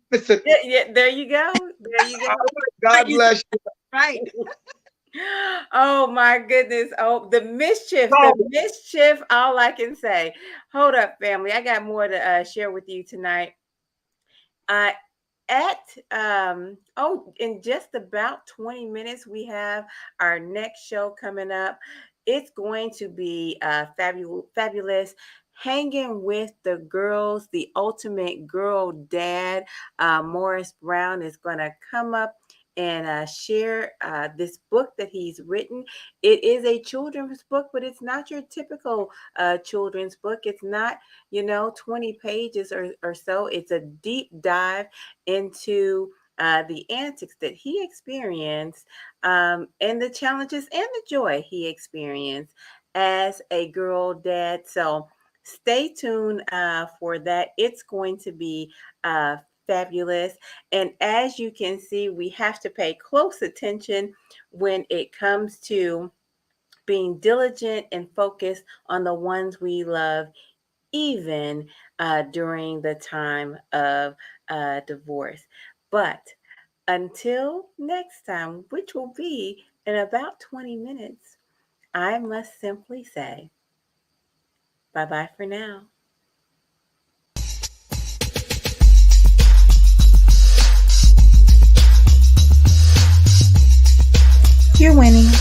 Yeah, there you go. There you go. God bless you. Right. Oh my goodness. Oh, the mischief. All I can say. Hold up, family. I got more to share with you tonight. In just about 20 minutes, we have our next show coming up. It's going to be fabulous. Hanging with the girls, the ultimate girl dad, Morris Brown is going to come up and share this book that he's written. It is a children's book, but it's not your typical children's book. It's not, 20 pages or so. It's a deep dive into the antics that he experienced, and the challenges and the joy he experienced as a girl dad. So stay tuned for that. It's going to be fabulous. And as you can see, we have to pay close attention when it comes to being diligent and focused on the ones we love, even during the time of divorce. But until next time, which will be in about 20 minutes, I must simply say bye bye for now. You're winning.